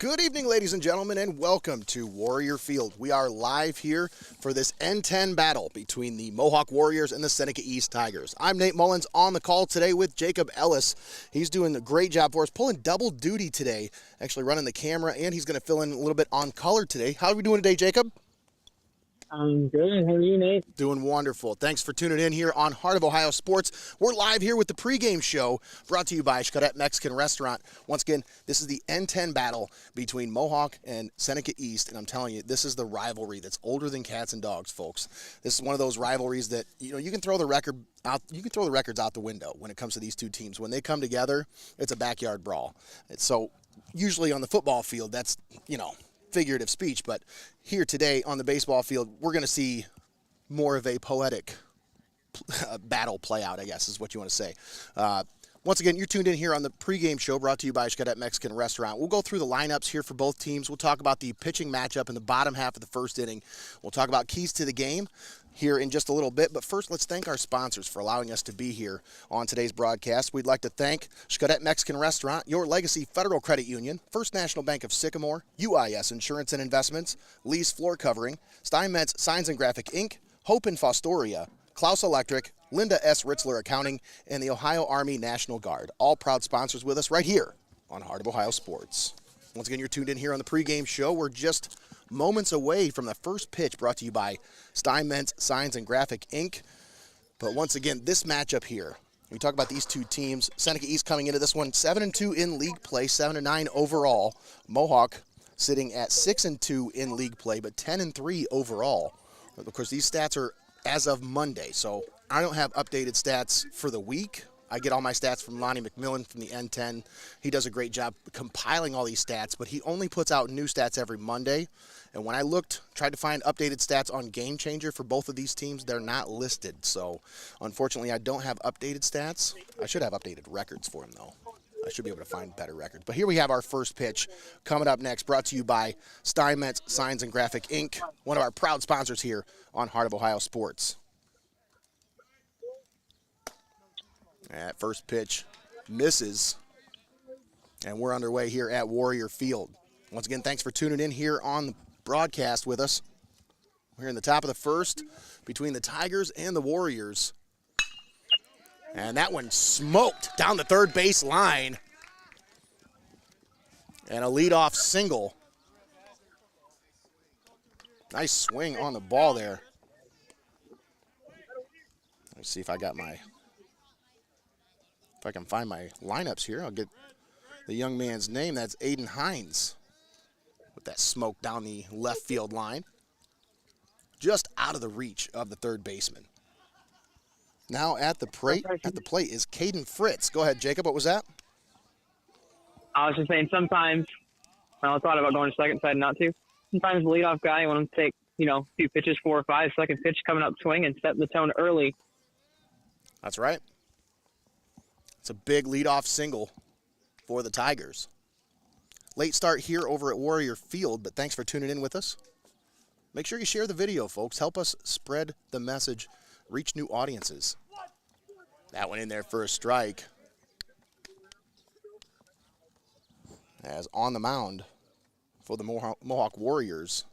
Good evening, ladies and gentlemen, and welcome to Warrior Field. We are live here for this N10 battle between the Mohawk Warriors and the Seneca East Tigers. I'm Nate Mullins on the call today with Jacob Ellis. He's doing a great job for us, pulling double duty today, actually running the camera, and he's going to fill in a little bit on color today. How are we doing today, Jacob? I'm good. How are you, Nate? Doing wonderful. Thanks for tuning in here on Heart of Ohio Sports. We're live here with the pregame show brought to you by Xcaret Mexican Restaurant. Once again, this is the N10 battle between Mohawk and Seneca East, and I'm telling you, this is the rivalry that's older than cats and dogs, folks. This is one of those rivalries that, you can throw the record out, you can throw the records out the window when it comes to these two teams. When they come together, it's a backyard brawl. So usually on the football field, that's, figurative speech, but here today on the baseball field, we're going to see more of a poetic battle play out, I guess is what you want to say. Once again, you're tuned in here on the pregame show brought to you by Xcaret Mexican Restaurant. We'll go through the lineups here for both teams. We'll talk about the pitching matchup in the bottom half of the first inning. We'll talk about keys to the game here in just a little bit. But first, let's thank our sponsors for allowing us to be here on today's broadcast. We'd like to thank Xcaret Mexican Restaurant, Your Legacy Federal Credit Union, First National Bank of Sycamore, UIS Insurance and Investments, Lee's Floor Covering, Steinmetz Signs and Graphic Inc., Hope in Fostoria, Clouse Electric, Linda S. Ritzler Accounting, and the Ohio Army National Guard. All proud sponsors with us right here on Heart of Ohio Sports. Once again, you're tuned in here on the pregame show. We're just moments away from the first pitch brought to you by Steinmetz Signs and Graphic Inc. But once again, this matchup here, we talk about these two teams. Seneca East coming into this one 7-2 in league play, 7-9 overall. Mohawk sitting at 6-2 in league play, but 10-3 overall. Of course, these stats are as of Monday, so I don't have updated stats for the week. I get all my stats from Lonnie McMillan from the N10. He does a great job compiling all these stats, but he only puts out new stats every Monday. And when I tried to find updated stats on Game Changer for both of these teams, they're not listed. So, unfortunately, I don't have updated stats. I should have updated records for them, though. I should be able to find better records. But here we have our first pitch coming up next, brought to you by Steinmetz Signs and Graphic Inc., one of our proud sponsors here on Heart of Ohio Sports. That first pitch misses, and we're underway here at Warrior Field. Once again, thanks for tuning in here on the broadcast with us. We're in the top of the first between the Tigers and the Warriors. And that one smoked down the third base line. And a leadoff single. Nice swing on the ball there. Let's see if I got if I can find my lineups here. I'll get the young man's name. That's Aiden Hines with that smoke down the left field line. Just out of the reach of the third baseman. Now at the plate is Caden Fritz. Go ahead, Jacob. What was that? I was just saying sometimes, I thought about going to second side not to. Sometimes the leadoff guy, you want to take, a few pitches, 4 or 5, second pitch coming up swing and set the tone early. That's right. It's a big leadoff single for the Tigers. Late start here over at Warrior Field, but thanks for tuning in with us. Make sure you share the video, folks. Help us spread the message, reach new audiences. That one in there for a strike. As on the mound for the Mohawk Warriors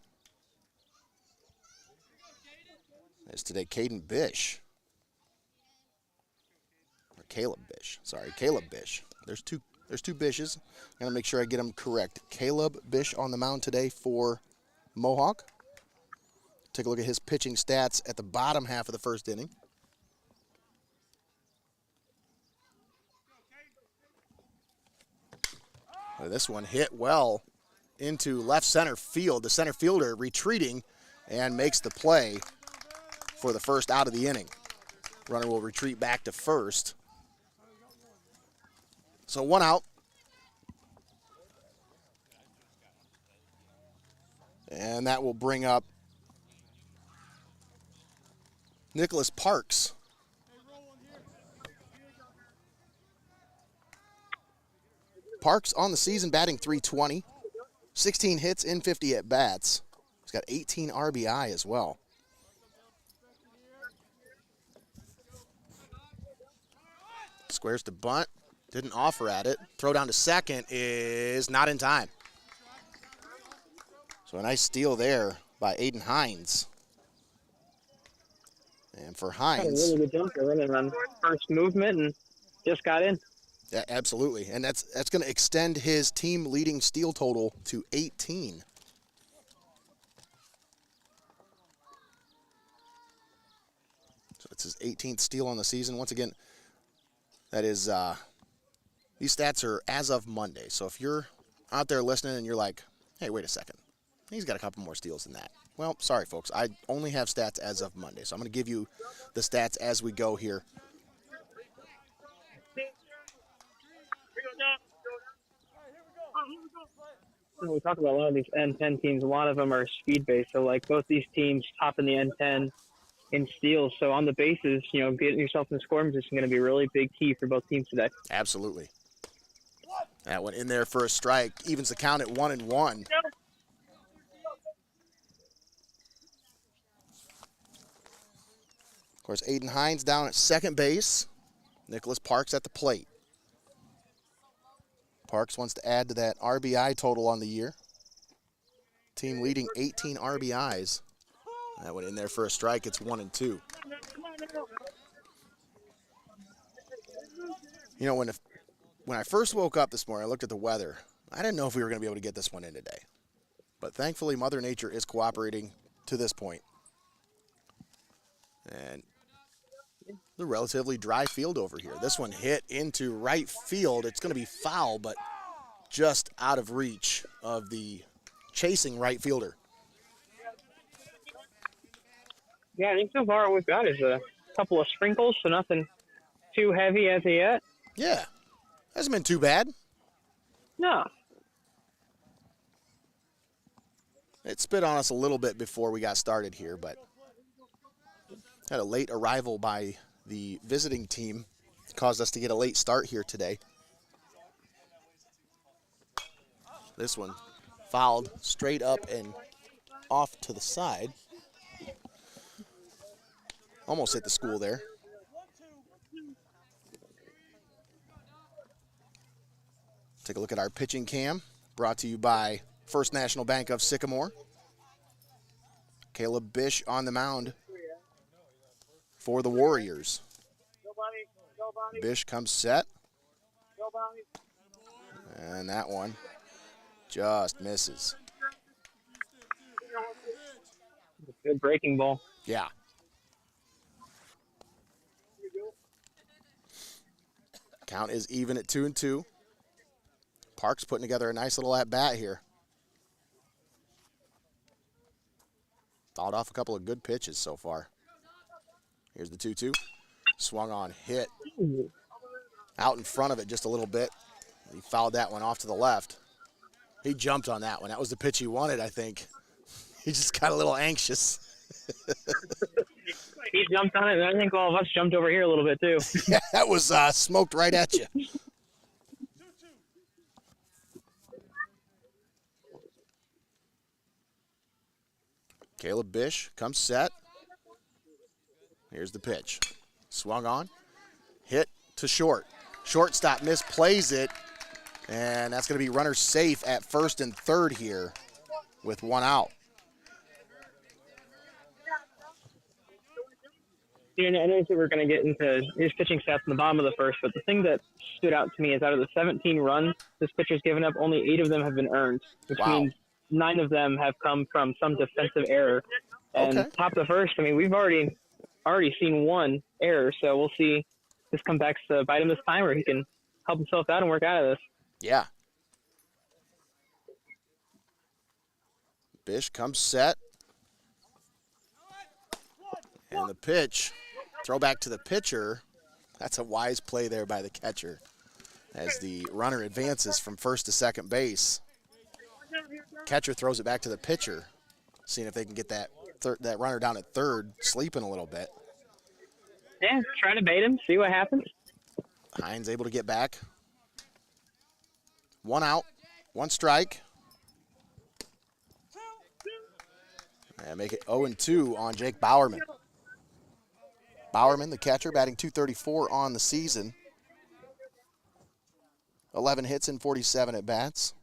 is today Caden Bish. Or Caleb Bish. Sorry, Caleb Bish. There's two Bishes. I'm going to make sure I get them correct. Caleb Bish on the mound today for Mohawk. Take a look at his pitching stats at the bottom half of the first inning. This one hit well into left center field. The center fielder retreating and makes the play for the first out of the inning. Runner will retreat back to first. So 1 out. And that will bring up Nicholas Parks. Parks on the season batting .320, 16 hits in 50 at-bats. He's got 18 RBI as well. Squares to bunt, didn't offer at it. Throw down to second is not in time. So a nice steal there by Aiden Hines. And for Had a Hines, really good jumper running on first movement and just got in. yeah, absolutely. And that's going to extend his team leading steal total to 18. So it's his 18th steal on the season. Once again, that is, these stats are as of Monday. So if you're out there listening and you're like, hey, wait a second, he's got a couple more steals than that. Well, sorry, folks. I only have stats as of Monday. So I'm going to give you the stats as we go here. When we talk about a lot of these N10 teams, a lot of them are speed-based. So, like, both these teams top in the N10 in steals. So on the bases, getting yourself in the scoring position is going to be a really big key for both teams today. Absolutely. That one in there for a strike. Evens the count at 1-1. Of course, Aiden Hines down at second base. Nicholas Parks at the plate. Parks wants to add to that RBI total on the year. Team leading 18 RBIs. That one in there for a strike. It's 1-2. When I first woke up this morning, I looked at the weather. I didn't know if we were going to be able to get this one in today. But thankfully, Mother Nature is cooperating to this point. And the relatively dry field over here. This one hit into right field. It's going to be foul, but just out of reach of the chasing right fielder. Yeah, I think so far what we've got is a couple of sprinkles, so nothing too heavy as of yet. Yeah, hasn't been too bad. No. It spit on us a little bit before we got started here, but had a late arrival by the visiting team. Caused us to get a late start here today. This one fouled straight up and off to the side. Almost hit the school there. Take a look at our pitching cam, brought to you by First National Bank of Sycamore. Caleb Bish on the mound for the Warriors. Bish comes set. And that one just misses. Good breaking ball. Yeah. Count is even at 2-2. Parks putting together a nice little at-bat here. Fouled off a couple of good pitches so far. Here's the 2-2. Swung on, hit. Out in front of it just a little bit. He fouled that one off to the left. He jumped on that one. That was the pitch he wanted, I think. He just got a little anxious. He jumped on it, and I think all of us jumped over here a little bit, too. Yeah, that was smoked right at you. Caleb Bish comes set. Here's the pitch. Swung on. Hit to short. Shortstop misplays it. And that's going to be runner safe at first and third here with one out. I know that we're going to get into his pitching stats in the bottom of the first, but the thing that stood out to me is out of the 17 runs this pitcher's given up, only 8 of them have been earned, which means 9 of them have come from some defensive error. And top of the first, I mean, we've already seen one error, so we'll see if this comes back to bite him this time, or he can help himself out and work out of this. Yeah. Bish comes set. And the pitch, throw back to the pitcher. That's a wise play there by the catcher as the runner advances from first to second base. Catcher throws it back to the pitcher, seeing if they can get that runner down at third, sleeping a little bit. Yeah, try to bait him, see what happens. Hines able to get back. 1 out, 1 strike. And make it 0-2 on Jake Bowerman. Bowerman, the catcher, batting .234 on the season. 11 hits in 47 at-bats.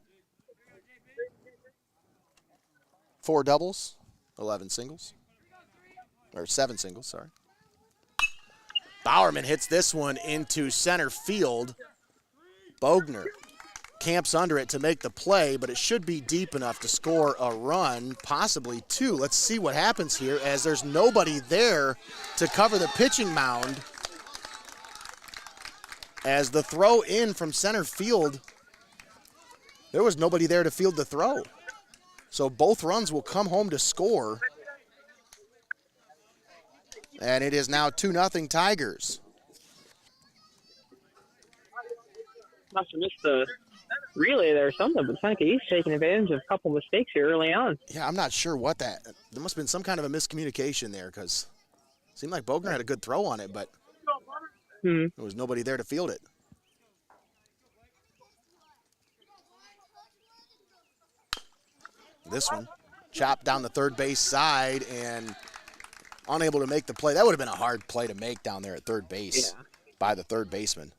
4 doubles, 11 singles. Or 7 singles, sorry. Bowerman hits this one into center field. Bogner camps under it to make the play, but it should be deep enough to score a run, possibly 2. Let's see what happens here as there's nobody there to cover the pitching mound. As the throw in from center field, there was nobody there to field the throw. So both runs will come home to score. And it is now 2-0 Tigers. Must have missed the relay there or something, but Seneca East taking advantage of a couple mistakes here early on. Yeah, I'm not sure what that. There must have been some kind of a miscommunication there because it seemed like Bogner had a good throw on it, but there was nobody there to field it. This one chopped down the third base side and unable to make the play. That would have been a hard play to make down there at third base by the third baseman.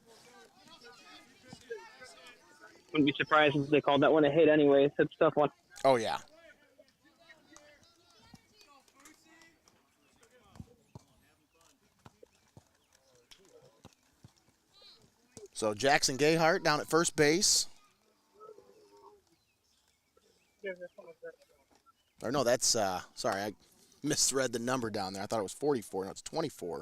Wouldn't be surprised if they called that one a hit anyway. It's a tough one. Oh, yeah. So Jackson Gayhart down at first base. Or no, that's, sorry, I misread the number down there. I thought it was 44. No, it's 24.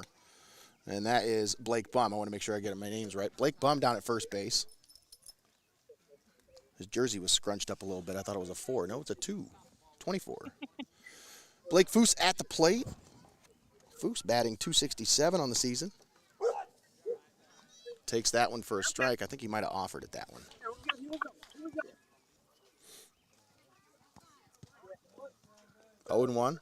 And that is Blake Bum. I want to make sure I get my names right. Blake Bum down at first base. His jersey was scrunched up a little bit. I thought it was a 4. No, it's a 2. 24. Blake Foose at the plate. Foose batting .267 on the season. Takes that one for a strike. I think he might have offered it that one. Oh and 1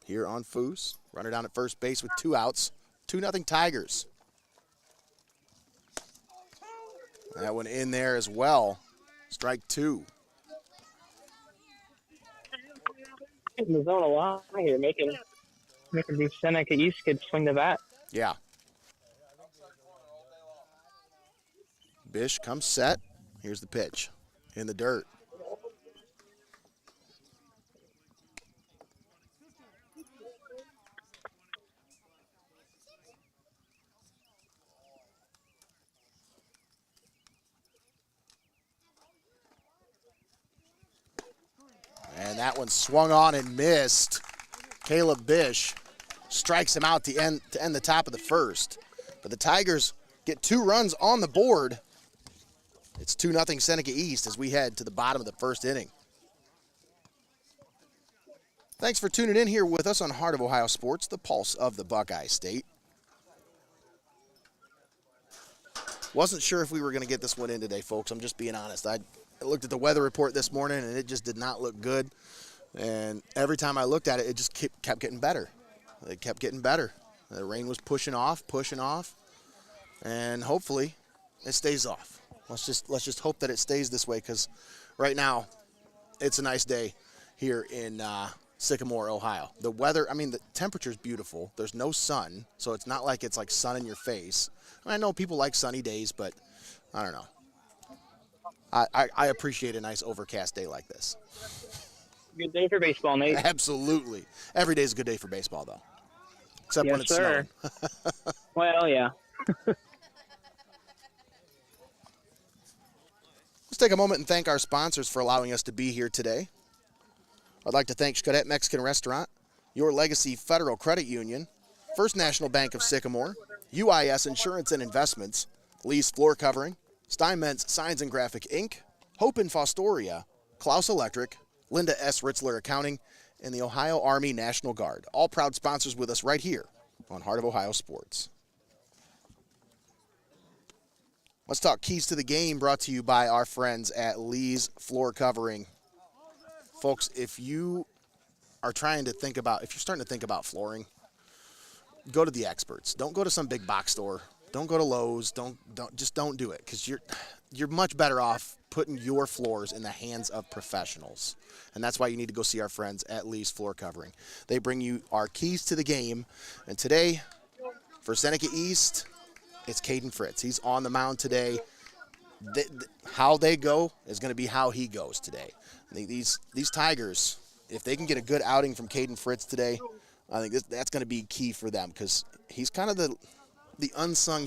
here on Foose. Runner down at first base with 2 outs. 2-0 Tigers. That one in there as well. Strike 2. In the zone a lot here, making these Seneca East kids swing the bat. Yeah. Bish comes set. Here's the pitch. In the dirt. And that one swung on and missed. Caleb Bish strikes him out to end the top of the first. But the Tigers get 2 runs on the board. It's 2-0 Seneca East as we head to the bottom of the first inning. Thanks for tuning in here with us on Heart of Ohio Sports, the pulse of the Buckeye State. Wasn't sure if we were going to get this one in today, folks. I'm just being honest. I looked at the weather report this morning, and it just did not look good. And every time I looked at it, it just kept getting better. It kept getting better. The rain was pushing off, and hopefully it stays off. Let's just hope that it stays this way, because right now it's a nice day here in Sycamore, Ohio. The weather, I mean, the temperature's beautiful. There's no sun, so it's not like it's like sun in your face. I know people like sunny days, but I don't know. I appreciate a nice overcast day like this. Good day for baseball, Nate. Absolutely. Every day is a good day for baseball, though. Except when it's snowing. Well, yeah. Let's take a moment and thank our sponsors for allowing us to be here today. I'd like to thank Xcaret Mexican Restaurant, Your Legacy Federal Credit Union, First National Bank of Sycamore, UIS Insurance and Investments, Lee's Floor Covering, Steinmetz Signs and Graphic Inc., Hope in Fostoria, Clouse Electric, Linda S. Ritzler Accounting, and the Ohio Army National Guard. All proud sponsors with us right here on Heart of Ohio Sports. Let's talk keys to the game, brought to you by our friends at Lee's Floor Covering. Folks, if you are trying to think about, if you're starting to think about flooring, go to the experts. Don't go to some big box store. Don't go to Lowe's. Don't do it, because you're much better off putting your floors in the hands of professionals. And that's why you need to go see our friends at Lee's Floor Covering. They bring you our keys to the game. And today, for Seneca East, it's Caden Fritz. He's on the mound today. How they go is going to be how he goes today. These Tigers, if they can get a good outing from Caden Fritz today, I think that's going to be key for them because he's kind of the unsung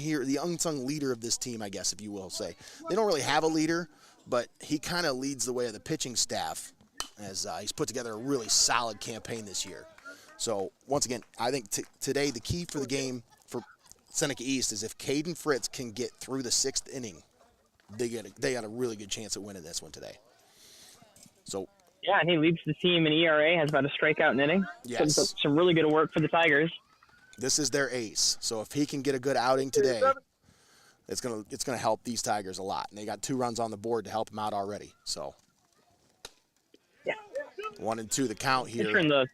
leader of this team, I guess, if you will say. They don't really have a leader, but he kind of leads the way of the pitching staff as he's put together a really solid campaign this year. So, once again, I think today the key for the game for Seneca East is if Caden Fritz can get through the 6th inning, they got a really good chance at winning this one today. So, yeah, and he leads the team in ERA, has about a strikeout an inning. Yes. Some really good work for the Tigers. This is their ace. So if he can get a good outing today, it's gonna help these Tigers a lot. And they got 2 runs on the board to help them out already. So yeah, 1-2 the count here.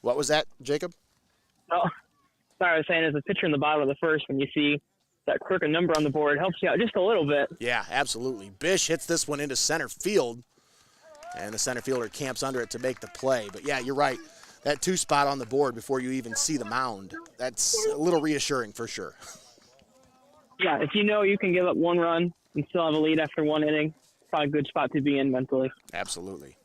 What was that, Jacob? Oh, sorry, I was saying as a pitcher in the bottom of the first, when you see that crooked number on the board, helps you out just a little bit. Yeah, absolutely. Bish hits this one into center field, and the center fielder camps under it to make the play. But, yeah, you're right. That 2 spot on the board before you even see the mound, that's a little reassuring for sure. Yeah, if you know you can give up 1 run and still have a lead after 1 inning, probably a good spot to be in mentally. Absolutely.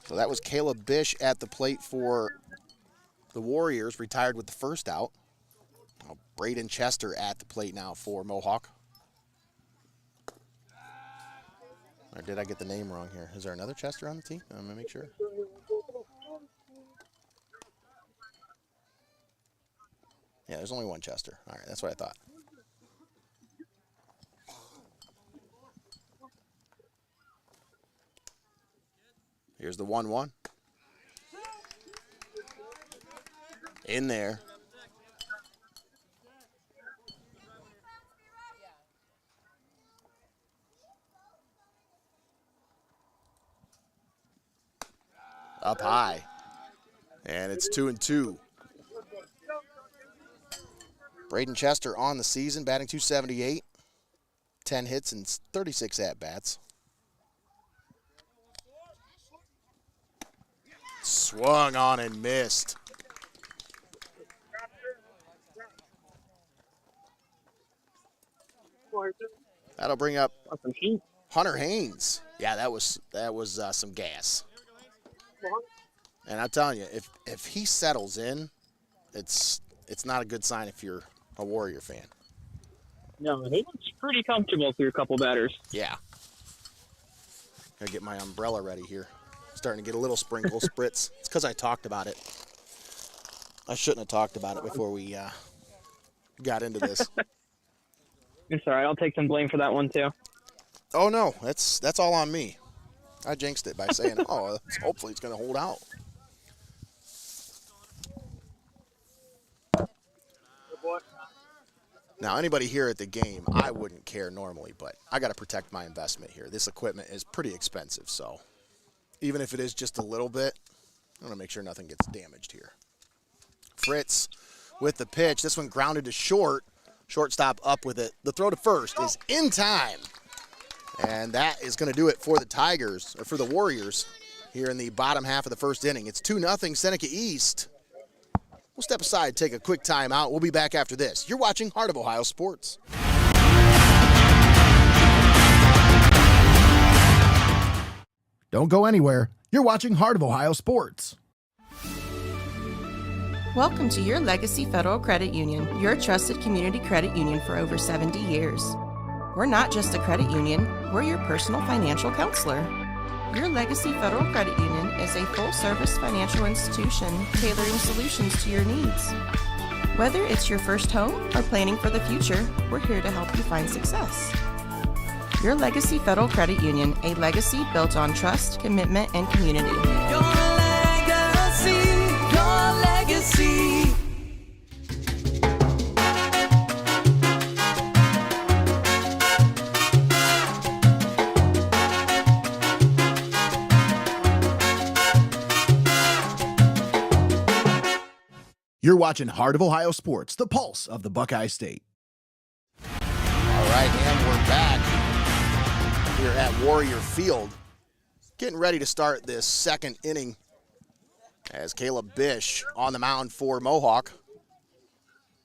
So that was Caleb Bish at the plate for the Warriors, retired with the first out. Now Braden Chester at the plate now for Mohawk. Or did I get the name wrong here? Is there another Chester on the team? I'm going to make sure. Yeah, there's only one Chester. All right, that's what I thought. Here's the 1-1. In there. Up high. And it's 2-2. Braden Chester on the season, batting .278. 10 hits and 36 at-bats. Swung on and missed. That'll bring up Hunter Haynes. Yeah, that was some gas. And I'm telling you, if he settles in, it's not a good sign if you're a Warrior fan. No, he looks pretty comfortable through a couple batters. Yeah. Gotta get my umbrella ready here. Starting to get a little sprinkle spritz. It's because I talked about it. I shouldn't have talked about it before we got into this. It's all right. I'll take some blame for that one too. Oh no, that's all on me. I jinxed it by saying, "Oh, hopefully it's going to hold out." Now, anybody here at the game, I wouldn't care normally, but I got to protect my investment here. This equipment is pretty expensive, so even if it is just a little bit, I want to make sure nothing gets damaged here. Fritz with the pitch. This one grounded to short. Shortstop up with it. The throw to first is in time. And that is going to do it for the Tigers, or for the Warriors, here in the bottom half of the first inning. It's 2-0 Seneca East. We'll step aside, take a quick timeout. We'll be back after this. You're watching Heart of Ohio Sports. Don't go anywhere. You're watching Heart of Ohio Sports. Welcome to your Legacy Federal Credit Union, your trusted community credit union for over 70 years. We're not just a credit union, we're your personal financial counselor. Your Legacy Federal Credit Union is a full-service financial institution tailoring solutions to your needs. Whether it's your first home or planning for the future, we're here to help you find success. Your Legacy Federal Credit Union, a legacy built on trust, commitment, and community. Your legacy, your legacy. You're watching Heart of Ohio Sports, the pulse of the Buckeye State. All right, and we're back here at Warrior Field. getting ready to start this second inning as Caleb Bish on the mound for Mohawk.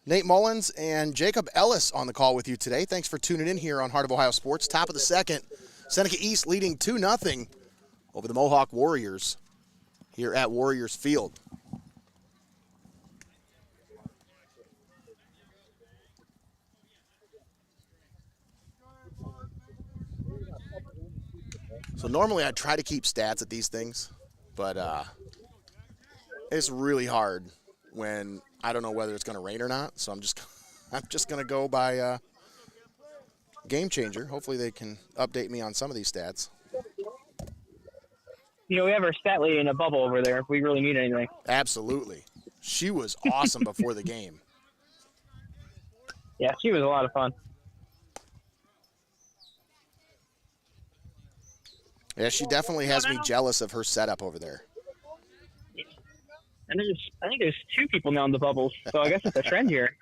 Nate Mullins and Jacob Ellis on the call with you today. Thanks for tuning in here on Heart of Ohio Sports. Top of the second, Seneca East leading 2-0 over the Mohawk Warriors here at Warriors Field. So normally I try to keep stats at these things, but it's really hard when I don't know whether it's going to rain or not. So I'm just going to go by Game Changer. Hopefully they can update me on some of these stats. You know, we have our stat lady in a bubble over there if we really need anything. Absolutely. She was awesome before the game. Yeah, she was a lot of fun. Yeah, she definitely has me jealous of her setup over there. And I think there's 2 people now in the bubbles, so I guess it's a trend here.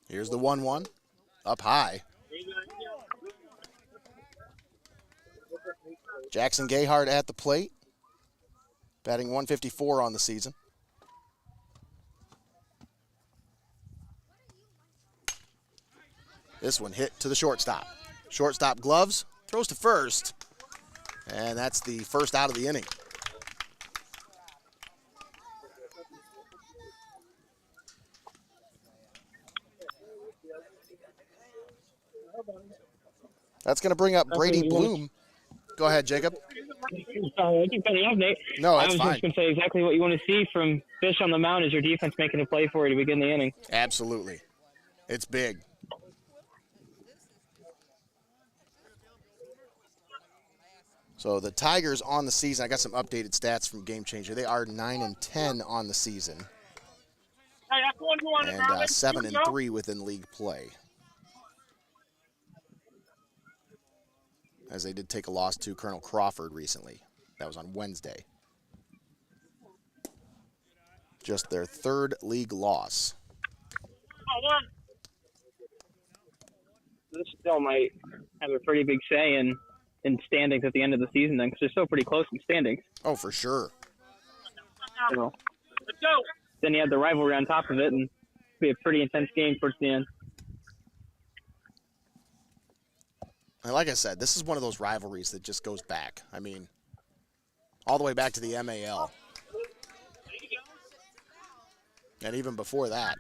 Here's the 1-1, up high. Jackson Gayhart at the plate, batting .154 on the season. This one hit to the shortstop. Shortstop gloves, throws to first, and that's the first out of the inning. That's going to bring up Brady Bloom. Go ahead, Jacob. Sorry, I keep cutting off, Nate. No, that's fine. I was just going to say exactly what you want to see from Fish on the mound is your defense making a play for you to begin the inning. Absolutely. It's big. So the Tigers on the season, I got some updated stats from Game Changer. They are 9-10 on the season, and 7-3 within league play, as they did take a loss to Colonel Crawford recently. That was on Wednesday. Just their 3rd league loss. This still might have a pretty big say in standings at the end of the season then, because they're still pretty close in standings. Oh, for sure. So, then you have the rivalry on top of it, and it'll be a pretty intense game towards the end. And like I said, this is one of those rivalries that just goes back. I mean, all the way back to the MAL. And even before that.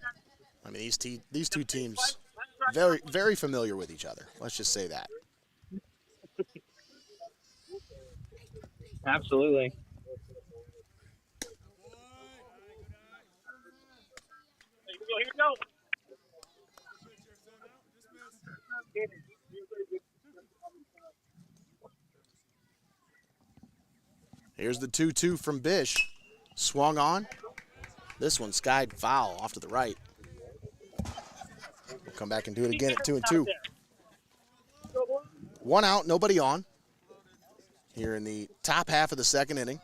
I mean, these two teams, very, very familiar with each other. Let's just say that. Absolutely. Here's the 2-2 from Bish. Swung on. This one skied foul off to the right. We'll come back and do it again at 2-2. 1 out, nobody on. Here in the top half of the second inning.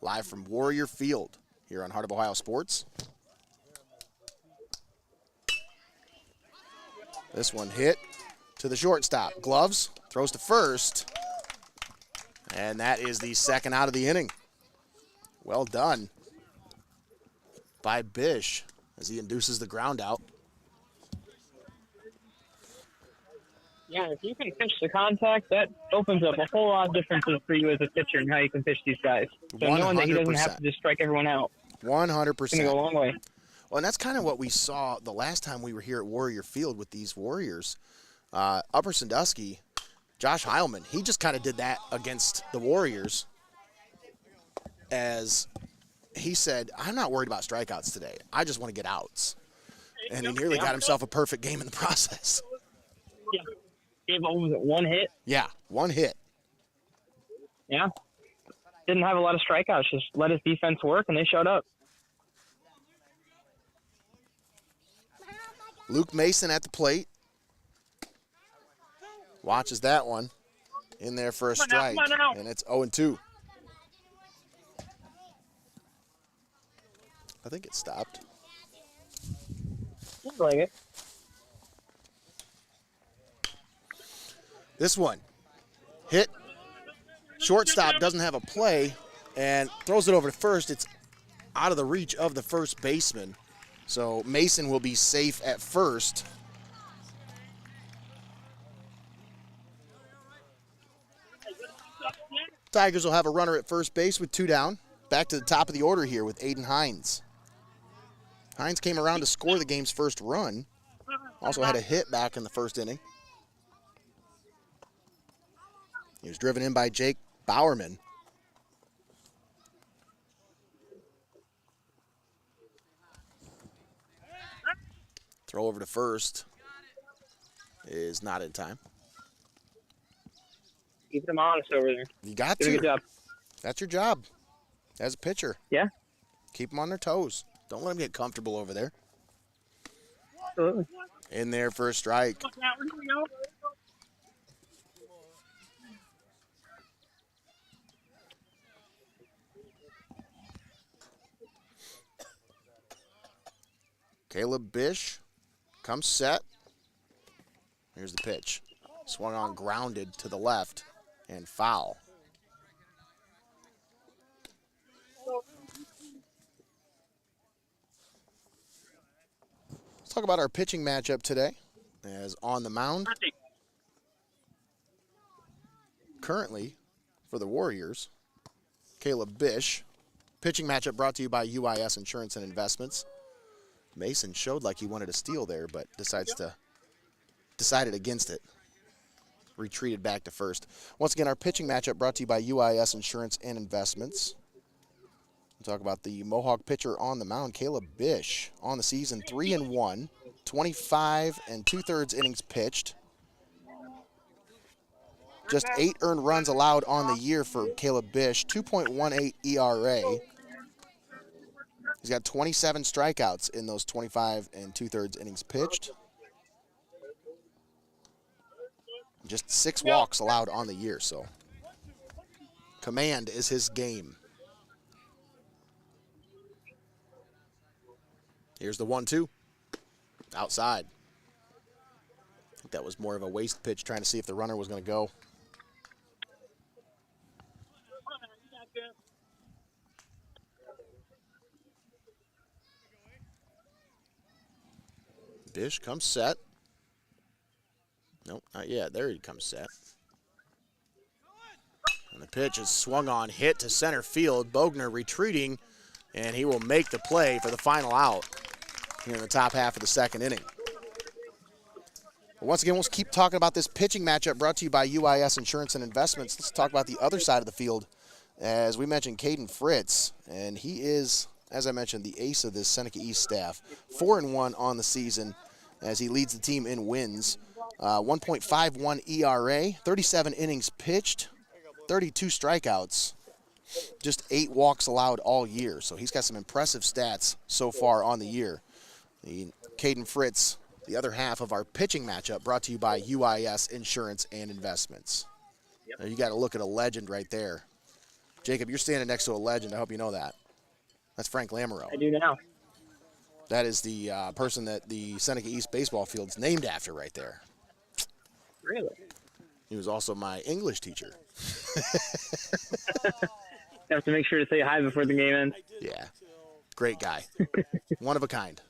Live from Warrior Field here on Heart of Ohio Sports. This one hit to the shortstop. Gloves, throws to first. And that is the second out of the inning. Well done by Bish as he induces the ground out. Yeah, if you can pitch the contact, that opens up a whole lot of differences for you as a pitcher and how you can pitch these guys. So knowing that he doesn't have to just strike everyone out. 100%. It's going to go a long way. Well, and that's kind of what we saw the last time we were here at Warrior Field with these Warriors. Upper Sandusky, Josh Heilman, he just kind of did that against the Warriors, as he said, I'm not worried about strikeouts today. I just want to get outs. And he nearly got himself a perfect game in the process. Yeah. Gave, what was it, 1 hit? Yeah, 1 hit. Yeah. Didn't have a lot of strikeouts, just let his defense work, and they showed up. Luke Mason at the plate. Watches that one. In there for a strike, and it's 0-2. think it stopped. Looks like it. This one, hit. Shortstop doesn't have a play and throws it over to first. It's out of the reach of the first baseman. So Mason will be safe at first. Tigers will have a runner at first base with 2 down. Back to the top of the order here with Aiden Hines. Hines came around to score the game's first run. Also had a hit back in the first inning. He was driven in by Jake Bowerman. Throw over to first is not in time. Keep them honest over there. You got Do a to. good job. That's your job as a pitcher. Yeah, Keep them on their toes. Don't let them get comfortable over there. absolutely. In there for a strike. Caleb Bish comes set. Here's the pitch. Swung on, grounded to the left, and foul. Let's talk about our pitching matchup today. As on the mound, currently for the Warriors, Caleb Bish. Pitching matchup brought to you by UIS Insurance and Investments. Mason showed like he wanted to steal there, but decided against it. Retreated back to first. Once again, our pitching matchup brought to you by UIS Insurance and Investments. We'll talk about the Mohawk pitcher on the mound, Caleb Bish. On the season, 3-1, 25 2/3 innings pitched. Just 8 earned runs allowed on the year for Caleb Bish, 2.18 ERA. He's got 27 strikeouts in those 25 2/3 innings pitched. Just 6 walks allowed on the year, so command is his game. Here's the 1-2. Outside. I think that was more of a waste pitch, trying to see if the runner was going to go. Bish comes set. Nope, not yet. There he comes set. And the pitch is swung on, hit to center field. Bogner retreating, and he will make the play for the final out here in the top half of the second inning. But once again, we'll keep talking about this pitching matchup brought to you by UIS Insurance and Investments. Let's talk about the other side of the field. As we mentioned, Caden Fritz, and he is, as I mentioned, the ace of this Seneca East staff. 4-1 on the season as he leads the team in wins. 1.51 ERA, 37 innings pitched, 32 strikeouts, just 8 walks allowed all year. So he's got some impressive stats so far on the year. Caden Fritz, the other half of our pitching matchup, brought to you by UIS Insurance and Investments. Now you got to look at a legend right there. Jacob, you're standing next to a legend. I hope you know that. That's Frank Lamoureux. I do now. That is the person that the Seneca East baseball field's named after right there. Really? He was also my English teacher. You have to make sure to say hi before the game ends. Yeah, great guy. One of a kind.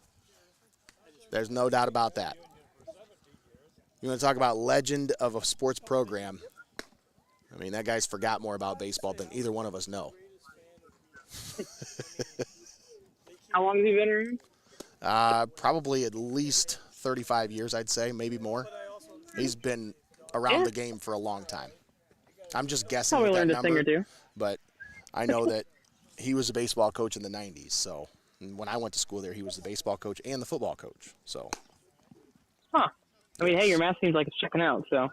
There's no doubt about that. You want to talk about legend of a sports program? I mean, that guy's forgot more about baseball than either one of us know. How long has he been around? Probably at least 35 years, I'd say, maybe more. He's been around the game for a long time. I'm just guessing Probably at that learned a number, thing or two. but I know that he was a baseball coach in the 90s. So when I went to school there, he was the baseball coach and the football coach. So. Huh. I mean, hey, your math seems like it's checking out, so.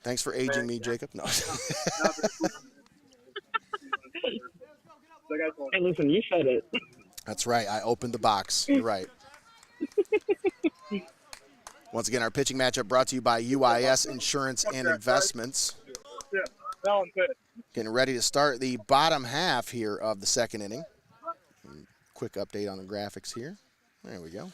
Thanks for aging me, Jacob. No. Hey, listen, you said it. That's right. I opened the box. You're right. Once again, our pitching matchup brought to you by UIS Insurance and Investments. Yeah, that one's good. Getting ready to start the bottom half here of the second inning. Quick update on the graphics here. There we go.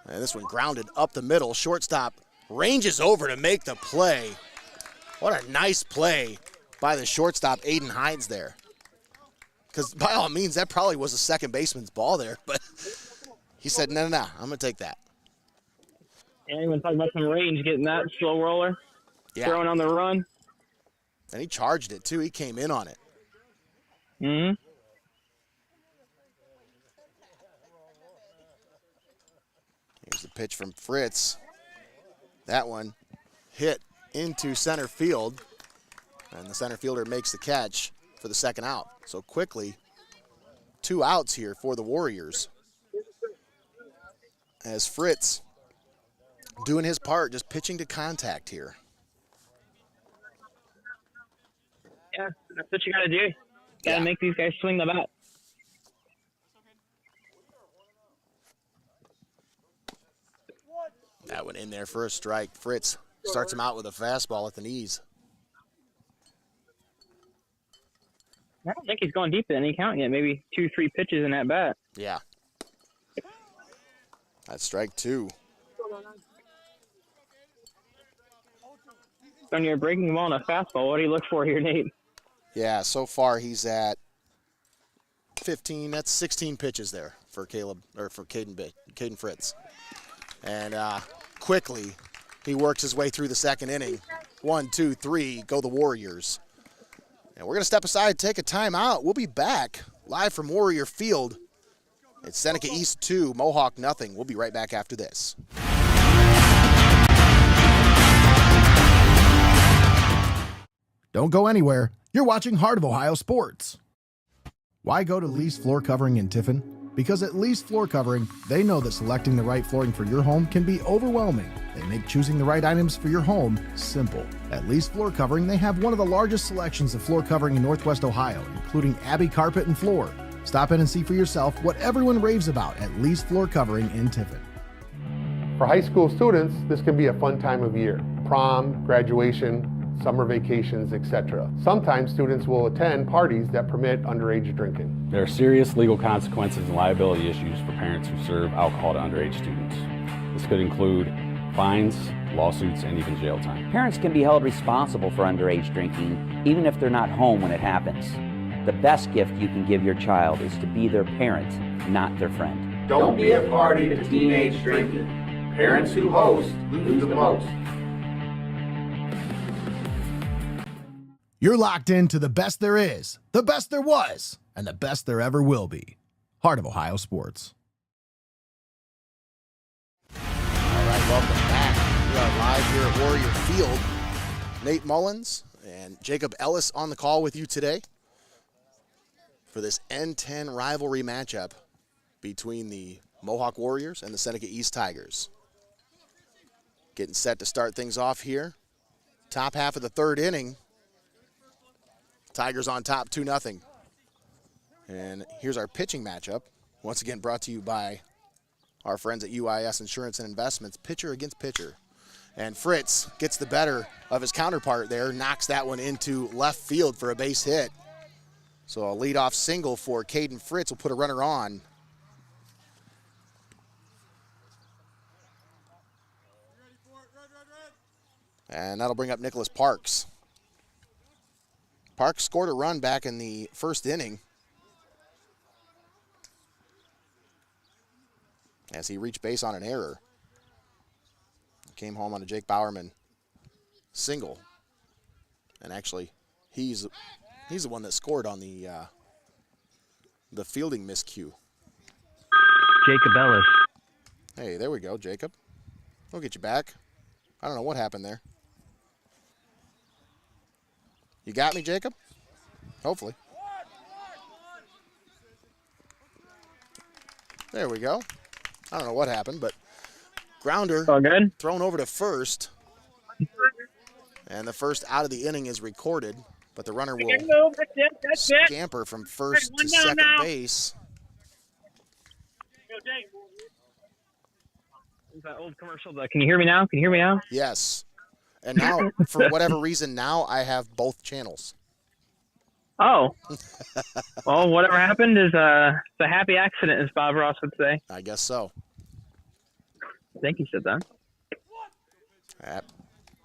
And this one grounded up the middle. Shortstop ranges over to make the play. What a nice play by the shortstop, Aiden Hines, there. Because by all means, that probably was a second baseman's ball there, but he said, no, I'm going to take that. And when talking about some range, getting that slow roller, throwing on the run. And he charged it, too. He came in on it. Mm-hmm. Here's the pitch from Fritz. That one hit into center field, and the center fielder makes the catch for the second out. So quickly, 2 outs here for the Warriors. As Fritz doing his part, just pitching to contact here. Yeah, that's what you got to do. Got to make these guys swing the bat. That one in there for a strike. Fritz starts him out with a fastball at the knees. I don't think he's going deep in any count yet. Maybe 2-3 pitches in that bat. Yeah. That's strike 2. On your breaking ball and a fastball, what do you look for here, Nate? Yeah, so far he's at 15. That's 16 pitches there for Caden Fritz. And quickly, he works his way through the second inning. 1, 2, 3, go the Warriors. And we're going to step aside, take a timeout. We'll be back live from Warrior Field. It's Seneca East 2, Mohawk nothing. We'll be right back after this. Don't go anywhere. You're watching Heart of Ohio Sports. Why go to Lee's Floor Covering in Tiffin? Because at Lee's Floor Covering, they know that selecting the right flooring for your home can be overwhelming. They make choosing the right items for your home simple. At Lee's Floor Covering, they have one of the largest selections of floor covering in Northwest Ohio, including Abbey carpet and floor. Stop in and see for yourself what everyone raves about at Lee's Floor Covering in Tiffin. For high school students, this can be a fun time of year. Prom, graduation, summer vacations, etc. Sometimes students will attend parties that permit underage drinking. There are serious legal consequences and liability issues for parents who serve alcohol to underage students. This could include fines, lawsuits, and even jail time. Parents can be held responsible for underage drinking, even if they're not home when it happens. The best gift you can give your child is to be their parent, not their friend. Don't be a party to teenage drinking. Parents who host lose the most. You're locked into the best there is, the best there was, and the best there ever will be. Heart of Ohio Sports. All right, welcome back. We are live here at Warrior Field. Nate Mullins and Jacob Ellis on the call with you today for this N10 rivalry matchup between the Mohawk Warriors and the Seneca East Tigers. Getting set to start things off here. Top half of the third inning. Tigers on top 2-0. And here's our pitching matchup. Once again brought to you by our friends at UIS Insurance and Investments, pitcher against pitcher. And Fritz gets the better of his counterpart there, knocks that one into left field for a base hit. So a leadoff single for Caden Fritz will put a runner on. And that'll bring up Nicholas Parks. Parks scored a run back in the first inning as he reached base on an error. Came home on a Jake Bowerman single. And actually, he's the one that scored on the fielding miscue. Jacob Ellis. Hey, there we go, Jacob. We'll get you back. I don't know what happened there. You got me, Jacob? Hopefully. There we go. I don't know what happened, but grounder All good? thrown over to first. And the first out of the inning is recorded, but the runner will scamper from first to second base. That old commercial. Can you hear me now? Yes. And now, for whatever reason, now I have both channels. Oh. Well, whatever happened is it's a happy accident, as Bob Ross would say. I guess so. I think he said that. That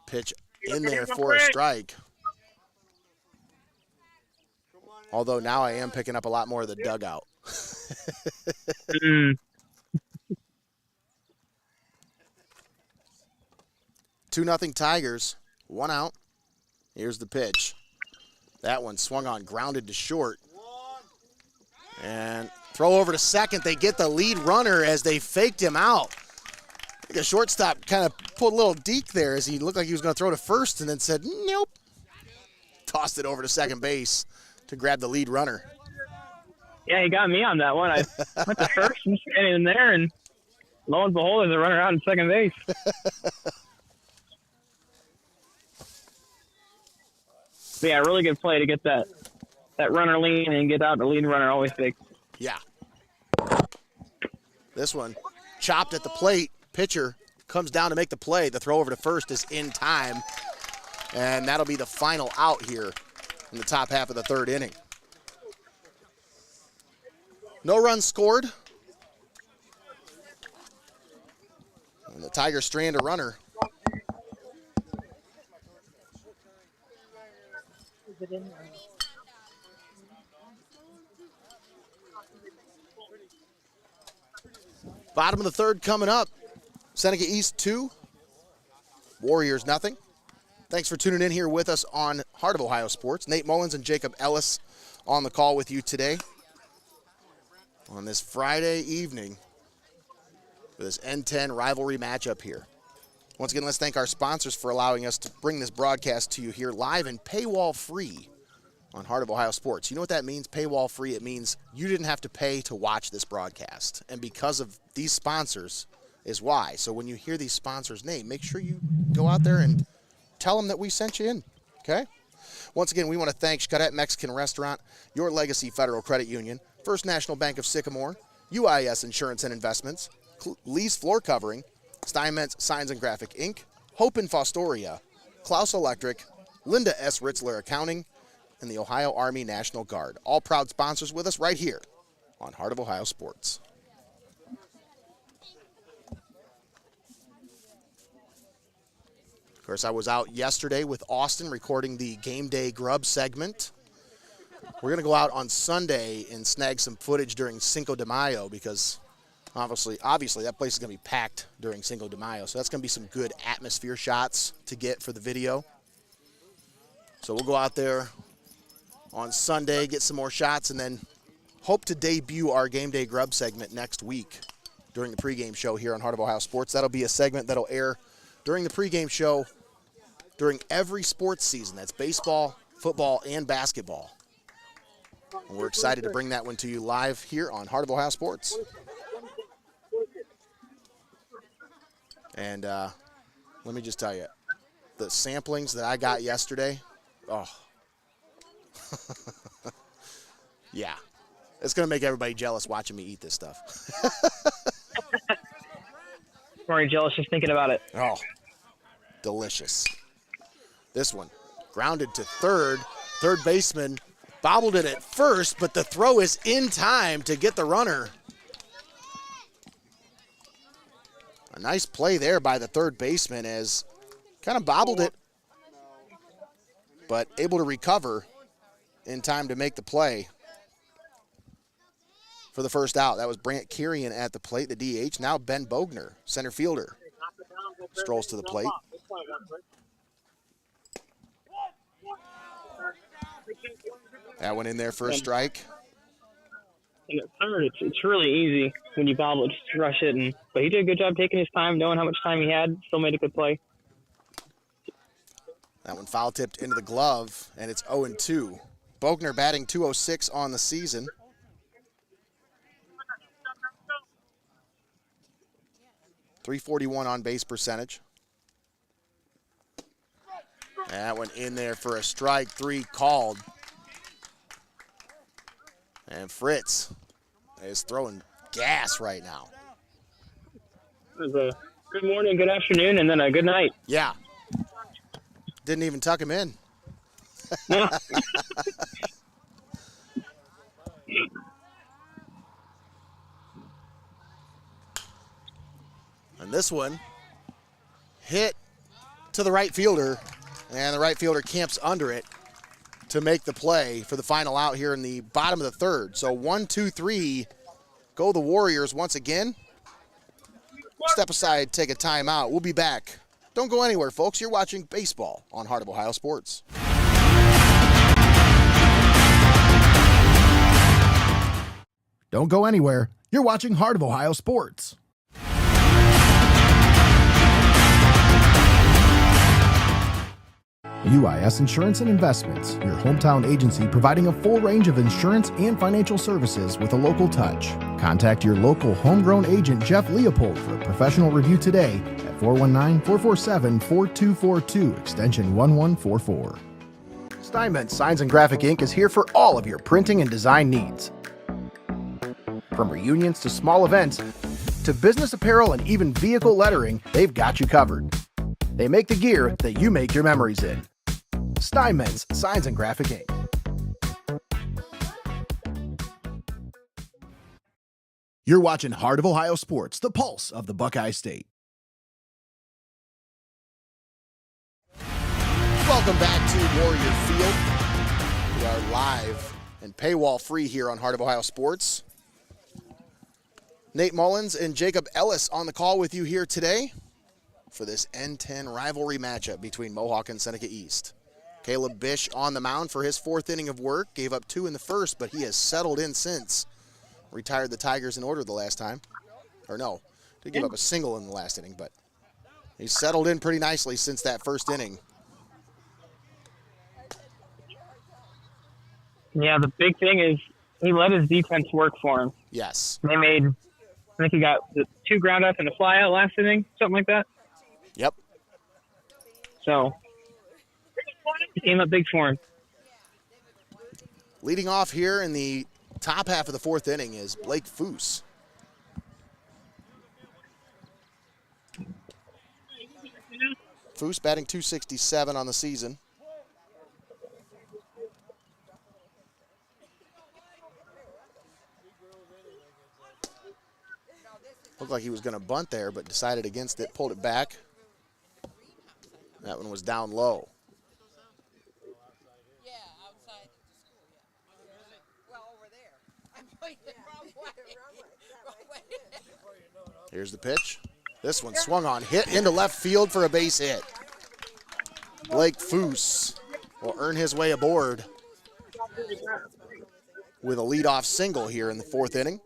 pitch in there for a strike. Although now I am picking up a lot more of the dugout. 2-0 Tigers. 1 out. Here's the pitch. That one swung on, grounded to short. And throw over to second. They get the lead runner as they faked him out. I think a shortstop kind of pulled a little deke there as he looked like he was going to throw to first and then said, nope. Tossed it over to second base to grab the lead runner. Yeah, he got me on that one. I went to first and standing in there, and lo and behold, there's a runner out in second base. But yeah, really good play to get that runner lean and get out the lead runner, always big. Yeah. This one chopped at the plate. Pitcher comes down to make the play. The throw over to first is in time, and that'll be the final out here in the top half of the third inning. No runs scored. And the Tigers strand a runner. Bottom of the third coming up. Seneca East 2, Warriors 0. Thanks for tuning in here with us on Heart of Ohio Sports. Nate Mullins and Jacob Ellis on the call with you today on this Friday evening for this N10 rivalry matchup here. Once again, let's thank our sponsors for allowing us to bring this broadcast to you here live and paywall free on Heart of Ohio Sports. You know what that means, paywall free? It means you didn't have to pay to watch this broadcast. And because of these sponsors is why. So when you hear these sponsors' name, make sure you go out there and tell them that we sent you in, okay? Once again, we want to thank Xcaret Mexican Restaurant, Your Legacy Federal Credit Union, First National Bank of Sycamore, UIS Insurance and Investments, Lee's Floor Covering, Steinmetz Signs and Graphic Inc., Hope in Fostoria, Clouse Electric, Linda S. Ritzler Accounting, and the Ohio Army National Guard. All proud sponsors with us right here on Heart of Ohio Sports. Of course, I was out yesterday with Austin recording the Game Day Grub segment. We're going to go out on Sunday and snag some footage during Cinco de Mayo because obviously that place is going to be packed during Cinco de Mayo. So that's going to be some good atmosphere shots to get for the video. So we'll go out there on Sunday, get some more shots, and then hope to debut our Game Day Grub segment next week during the pregame show here on Heart of Ohio Sports. That'll be a segment that'll air during the pregame show during every sports season. That's baseball, football, and basketball. And we're excited to bring that one to you live here on Heart of Ohio Sports. And let me just tell you, the samplings that I got yesterday, oh. Yeah. It's going to make everybody jealous watching me eat this stuff. I'm already jealous just thinking about it. Oh, delicious. This one, grounded to third. Third baseman bobbled it at first, but the throw is in time to get the runner. A nice play there by the third baseman as kind of bobbled it, but able to recover in time to make the play for the first out. That was Brant Kirian at the plate, the DH. Now Ben Bogner, center fielder, strolls to the plate. That one in there for a strike. And at third, it's really easy when you bobble it, just rush it. But he did a good job taking his time, knowing how much time he had, still made a good play. That one foul tipped into the glove, and it's 0-2. Bogner batting .206 on the season. .341 on base percentage. That one in there for a strike, 3 called. And Fritz is throwing gas right now. It was a good morning, good afternoon, and then a good night. Yeah. Didn't even tuck him in. No. And this one hit to the right fielder, and the right fielder camps under it to make the play for the final out here in the bottom of the third. So 1, 2, 3, go the Warriors once again. Step aside, take a timeout. We'll be back. Don't go anywhere, folks. You're watching baseball on Heart of Ohio Sports. Don't go anywhere. You're watching Heart of Ohio Sports. UIS Insurance and Investments, your hometown agency providing a full range of insurance and financial services with a local touch. Contact your local homegrown agent, Jeff Leopold, for a professional review today at 419-447-4242, extension 1144. Steinmetz Signs and Graphic Ink is here for all of your printing and design needs. From reunions to small events, to business apparel and even vehicle lettering, they've got you covered. They make the gear that you make your memories in. Steinmetz Signs and Graphic Ink. You're watching Heart of Ohio Sports, the pulse of the Buckeye State. Welcome back to Warrior Field. We are live and paywall free here on Heart of Ohio Sports. Nate Mullins and Jacob Ellis on the call with you here today for this N10 rivalry matchup between Mohawk and Seneca East. Caleb Bish on the mound for his fourth inning of work. Gave up 2 in the first, but he has settled in since. Retired the Tigers in order the last time. Or no, did give up a single in the last inning, but he's settled in pretty nicely since that first inning. Yeah, the big thing is he let his defense work for him. Yes. They made, I think he got 2 ground outs and a fly out last inning, something like that. Yep. So he came up big for him. Leading off here in the top half of the fourth inning is Blake Foose. Foose batting .267 on the season. Looked like he was going to bunt there, but decided against it, pulled it back. That one was down low. Here's the pitch. This one swung on, hit into left field for a base hit. Blake Foose will earn his way aboard with a leadoff single here in the fourth inning.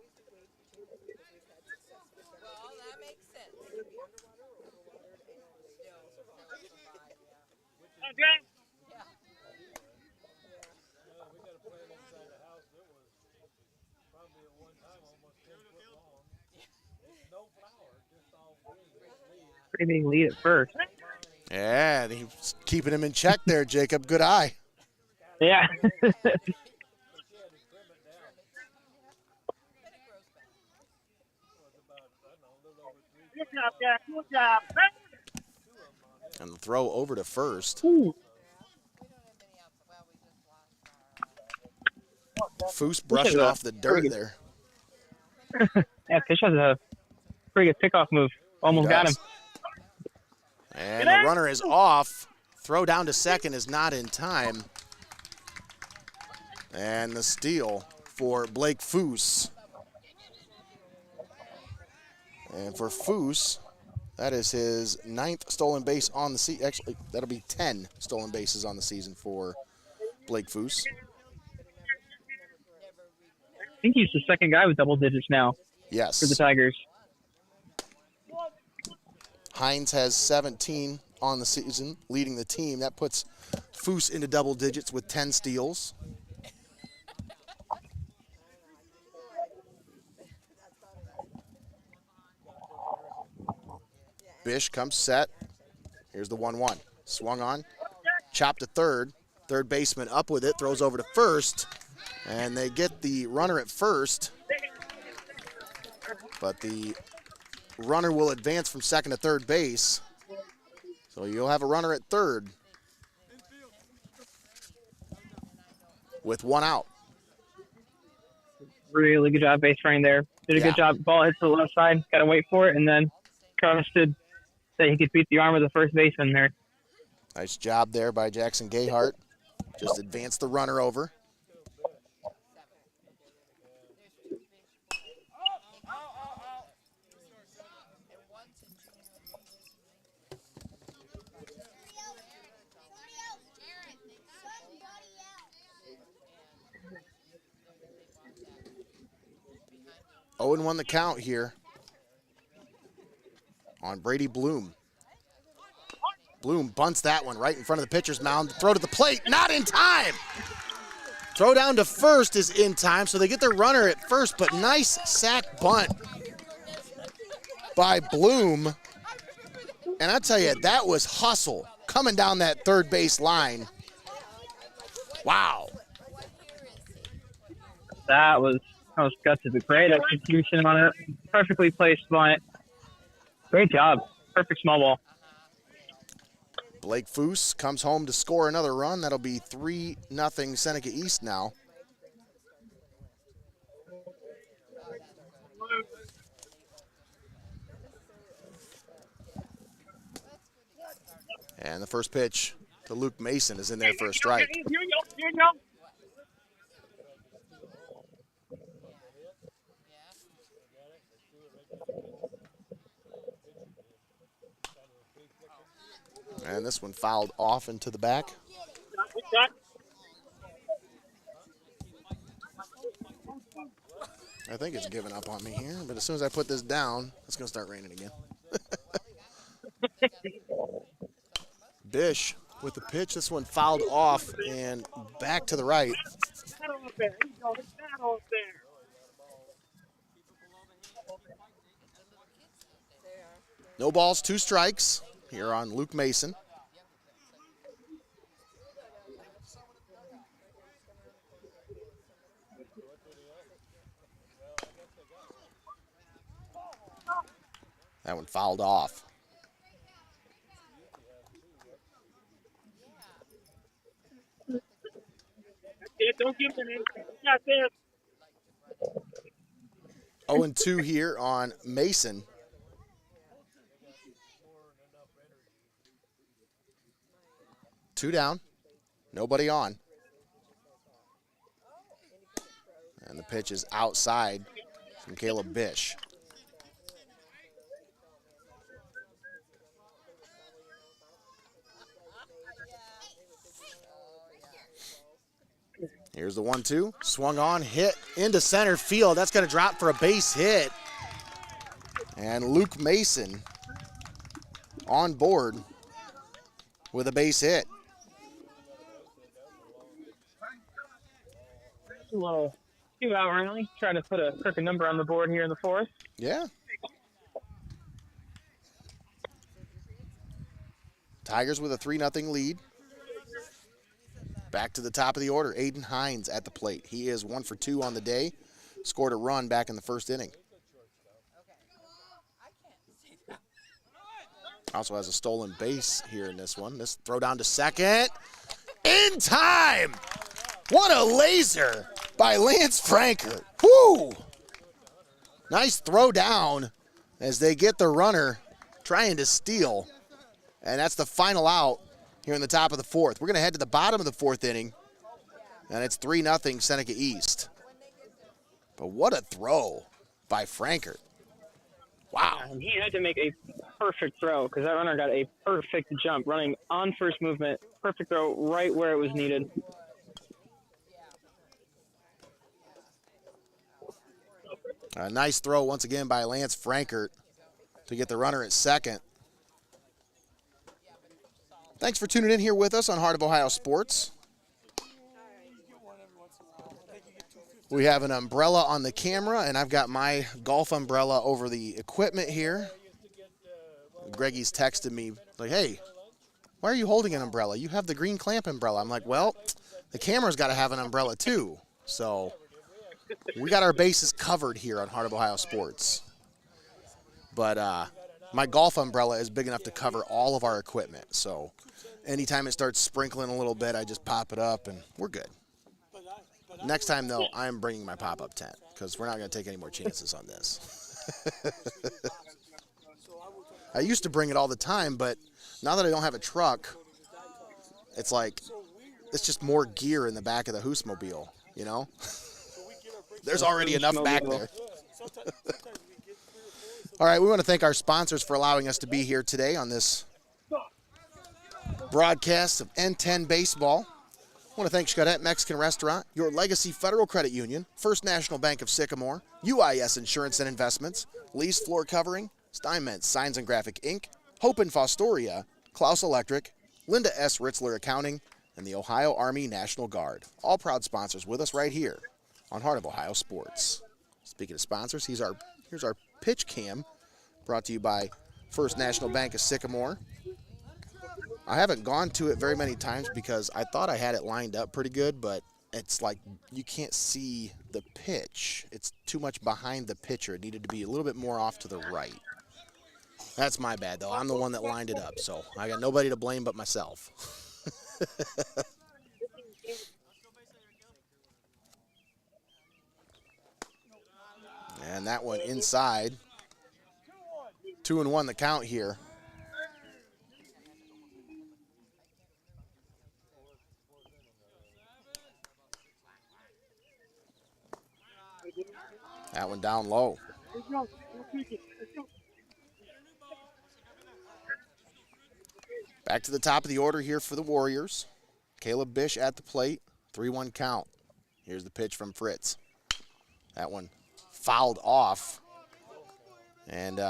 Pretty big lead at first. Yeah, he's keeping him in check there, Jacob. Good eye. Yeah. And the throw over to first. Ooh. Foose brushing off the dirt there. Yeah, Fish has a pretty good pickoff move. Almost got him. And the runner is off. Throw down to second is not in time. And the steal for Blake Foose. And for Foose, that is his 9th stolen base on the season. Actually, that'll be 10 stolen bases on the season for Blake Foose. I think he's the second guy with double digits now. Yes. For the Tigers. Hines has 17 on the season, leading the team. That puts Foose into double digits with 10 steals. Bish comes set. Here's the 1-1. Swung on. Chopped to third. Third baseman up with it. Throws over to first. And they get the runner at first. But the runner will advance from second to third base. So you'll have a runner at third with one out. Really good job base running there. Did a good job. Ball hits the left side. Got to wait for it, and then trusted that he could beat the arm of the first baseman there. Nice job there by Jackson Gayhart. Just advance the runner over. Owen won the count here on Brady Bloom. Bloom bunts that one right in front of the pitcher's mound. Throw to the plate, not in time. Throw down to first is in time, so they get their runner at first, but nice sack bunt by Bloom. And I tell you, that was hustle coming down that third base line. Wow. That was gutsy. Great execution on it. Perfectly placed bunt. Great job. Perfect small ball. Blake Foose comes home to score another run. That'll be 3-0 Seneca East now. And the first pitch to Luke Mason is in there for a strike. Here you go. And this one fouled off into the back. I think it's giving up on me here, but as soon as I put this down, it's going to start raining again. Bish with the pitch. This one fouled off and back to the right. No balls, 2 strikes here on Luke Mason. That one fouled off. Don't give them in. Got this. 0-2 here on Mason. Two down, nobody on. And the pitch is outside from Caleb Bish. Here's the 1-2, swung on, hit into center field. That's going to drop for a base hit. And Luke Mason on board with a base hit. A little 2-out rally. Trying to put a crooked number on the board here in the fourth. Yeah. Tigers with a 3-0 lead. Back to the top of the order, Aiden Hines at the plate. He is 1 for 2 on the day. Scored a run back in the first inning. Also has a stolen base here in this one. This throw down to second. In time! What a laser by Lance Frankert. Woo! Nice throw down as they get the runner trying to steal. And that's the final out here in the top of the fourth. We're going to head to the bottom of the fourth inning, and it's 3-0 Seneca East. But what a throw by Frankert. Wow. He had to make a perfect throw because that runner got a perfect jump, running on first movement. Perfect throw right where it was needed. A nice throw once again by Lance Frankert to get the runner at second. Thanks for tuning in here with us on Heart of Ohio Sports. We have an umbrella on the camera, and I've got my golf umbrella over the equipment here. Greggy's texted me, like, hey, why are you holding an umbrella? You have the green clamp umbrella. I'm like, well, the camera's got to have an umbrella too. So we got our bases covered here on Heart of Ohio Sports. But my golf umbrella is big enough to cover all of our equipment. So anytime it starts sprinkling a little bit, I just pop it up, and we're good. Next time, though, I'm bringing my pop-up tent because we're not going to take any more chances on this. I used to bring it all the time, but now that I don't have a truck, it's like it's just more gear in the back of the Hoosmobile, you know? There's already enough back there. All right, we want to thank our sponsors for allowing us to be here today on this broadcast of N10 Baseball. I want to thank Xcaret Mexican Restaurant, Your Legacy Federal Credit Union, First National Bank of Sycamore, UIS Insurance and Investments, Lease Floor Covering, Steinmetz Signs and Graphic Inc., Hope and Fostoria, Clouse Electric, Linda S. Ritzler Accounting, and the Ohio Army National Guard. All proud sponsors with us right here on Heart of Ohio Sports. Speaking of sponsors, here's our pitch cam brought to you by First National Bank of Sycamore. I haven't gone to it very many times because I thought I had it lined up pretty good, but it's like you can't see the pitch. It's too much behind the pitcher. It needed to be a little bit more off to the right. That's my bad, though. I'm the one that lined it up, so I got nobody to blame but myself. And that one inside. 2-1 the count here. That one down low. Back to the top of the order here for the Warriors. Caleb Bish at the plate. 3-1 count. Here's the pitch from Fritz. That one fouled off. And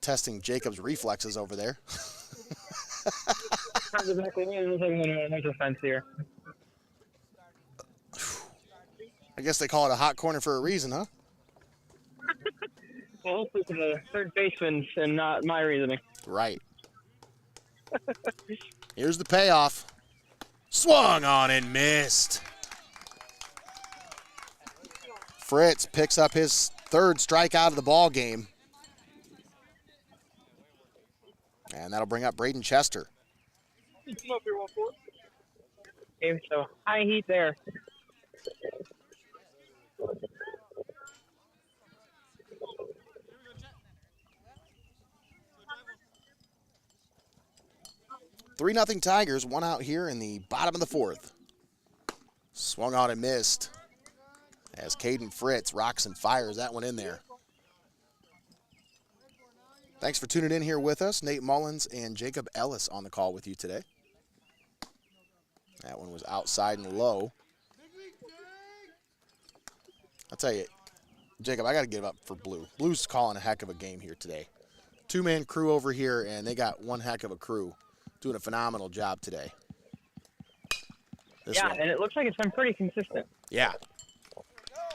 testing Jacob's reflexes over there. I guess they call it a hot corner for a reason, huh? Well, hopefully for the third baseman and not my reasoning. Right. Here's the payoff. Swung on and missed. Fritz picks up his third strikeout of the ball game. And that'll bring up Braden Chester. Okay, so high heat there. Three 3-0 Tigers, one out here in the bottom of the fourth. Swung on and missed as Caden Fritz rocks and fires that one in there. Thanks for tuning in here with us. Nate Mullins and Jacob Ellis on the call with you today. That one was outside and low. I'll tell you, Jacob, I got to give up for Blue. Blue's calling a heck of a game here today. Two-man crew over here, and they got one heck of a crew. Doing a phenomenal job today. Yeah, and it looks like it's been pretty consistent. Yeah.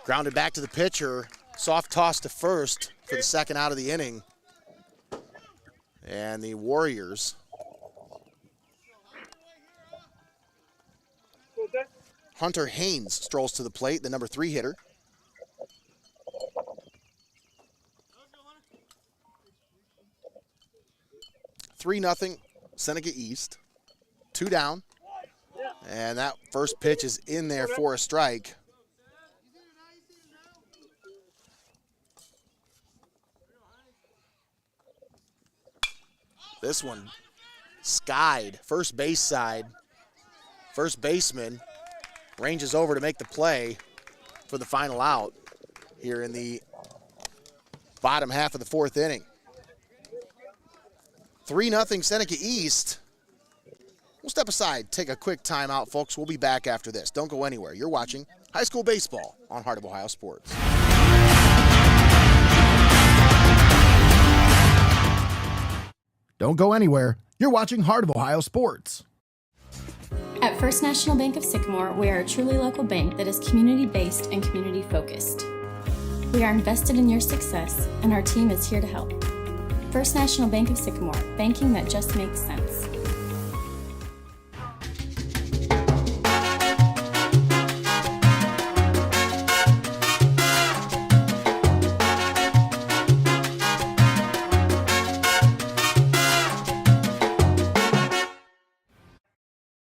Grounded back to the pitcher. Soft toss to first for the second out of the inning. And the Warriors Hunter Haynes strolls to the plate, the number 3 hitter. Three 3-0 Seneca East. 2 down. And that first pitch is in there for a strike. This one skied, first base side. First baseman ranges over to make the play for the final out here in the bottom half of the fourth inning. 3-0 Seneca East. We'll step aside, take a quick timeout, folks. We'll be back after this. Don't go anywhere. You're watching high school baseball on Heart of Ohio Sports. Don't go anywhere. You're watching Heart of Ohio Sports. At First National Bank of Sycamore, we are a truly local bank that is community-based and community-focused. We are invested in your success, and our team is here to help. First National Bank of Sycamore, banking that just makes sense.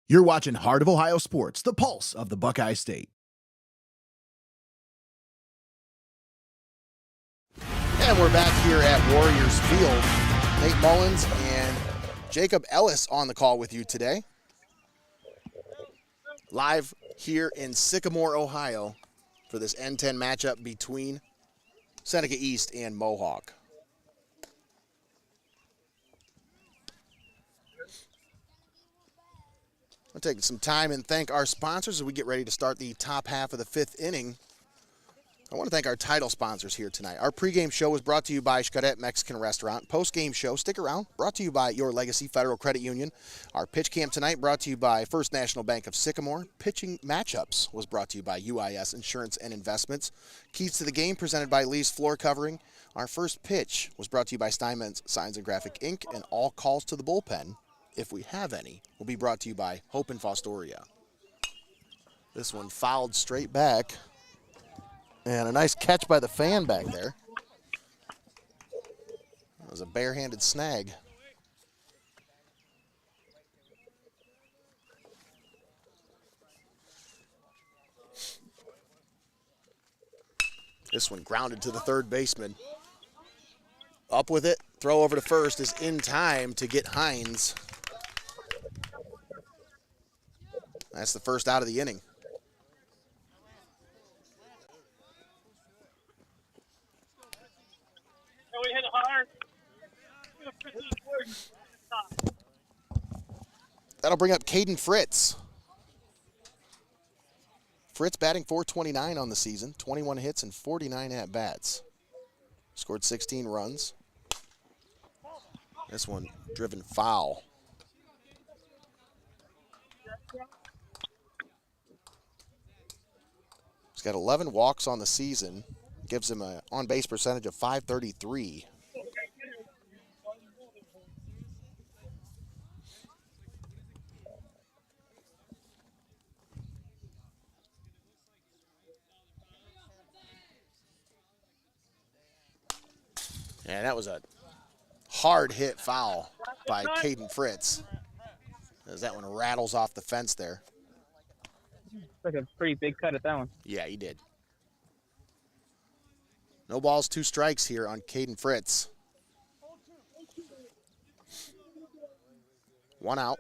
You're watching Heart of Ohio Sports, the pulse of the Buckeye State. And we're back here at Warriors Field. Nate Mullins and Jacob Ellis on the call with you today. Live here in Sycamore, Ohio for this N10 matchup between Seneca East and Mohawk. I'll take some time and thank our sponsors as we get ready to start the top half of the 5th inning. I want to thank our title sponsors here tonight. Our pregame show was brought to you by Xcaret Mexican Restaurant. Postgame show, stick around, brought to you by Your Legacy Federal Credit Union. Our pitch camp tonight brought to you by First National Bank of Sycamore. Pitching matchups was brought to you by UIS Insurance and Investments. Keys to the game presented by Lee's Floor Covering. Our first pitch was brought to you by Steinmetz Signs and Graphic Inc. And all calls to the bullpen, if we have any, will be brought to you by Hope and Fostoria. This one fouled straight back. And a nice catch by the fan back there. It was a barehanded snag. This one grounded to the third baseman. Up with it, throw over to first is in time to get Hines. That's the first out of the inning. That'll bring up Caden Fritz. Fritz batting .429 on the season, 21 hits and 49 at-bats. Scored 16 runs. This one driven foul. He's got 11 walks on the season. Gives him an on-base percentage of .533. And that was a hard hit foul by Caden Fritz, as that one rattles off the fence there. Like a pretty big cut at that one. Yeah, he did. No balls, 2 strikes here on Caden Fritz. 1 out.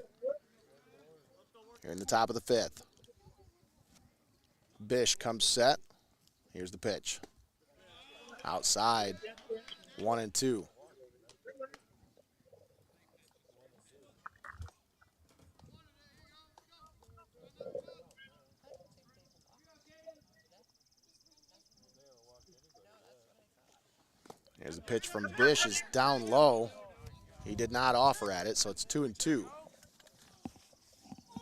Here in the top of the 5th. Bish comes set. Here's the pitch. Outside. 1-2. Here's a pitch from Bish, is down low. He did not offer at it, so it's 2-2.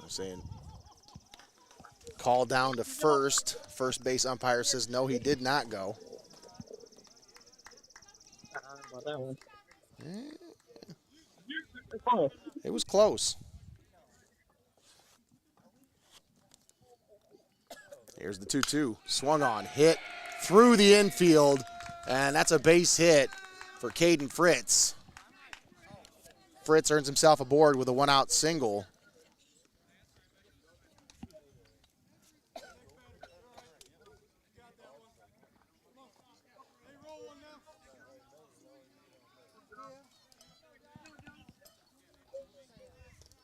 I'm saying call down to first. First base umpire says no, he did not go. About that one. It was close. Here's the 2-2. Swung on, hit through the infield, and that's a base hit for Caden Fritz. Fritz earns himself aboard with a 1-out single.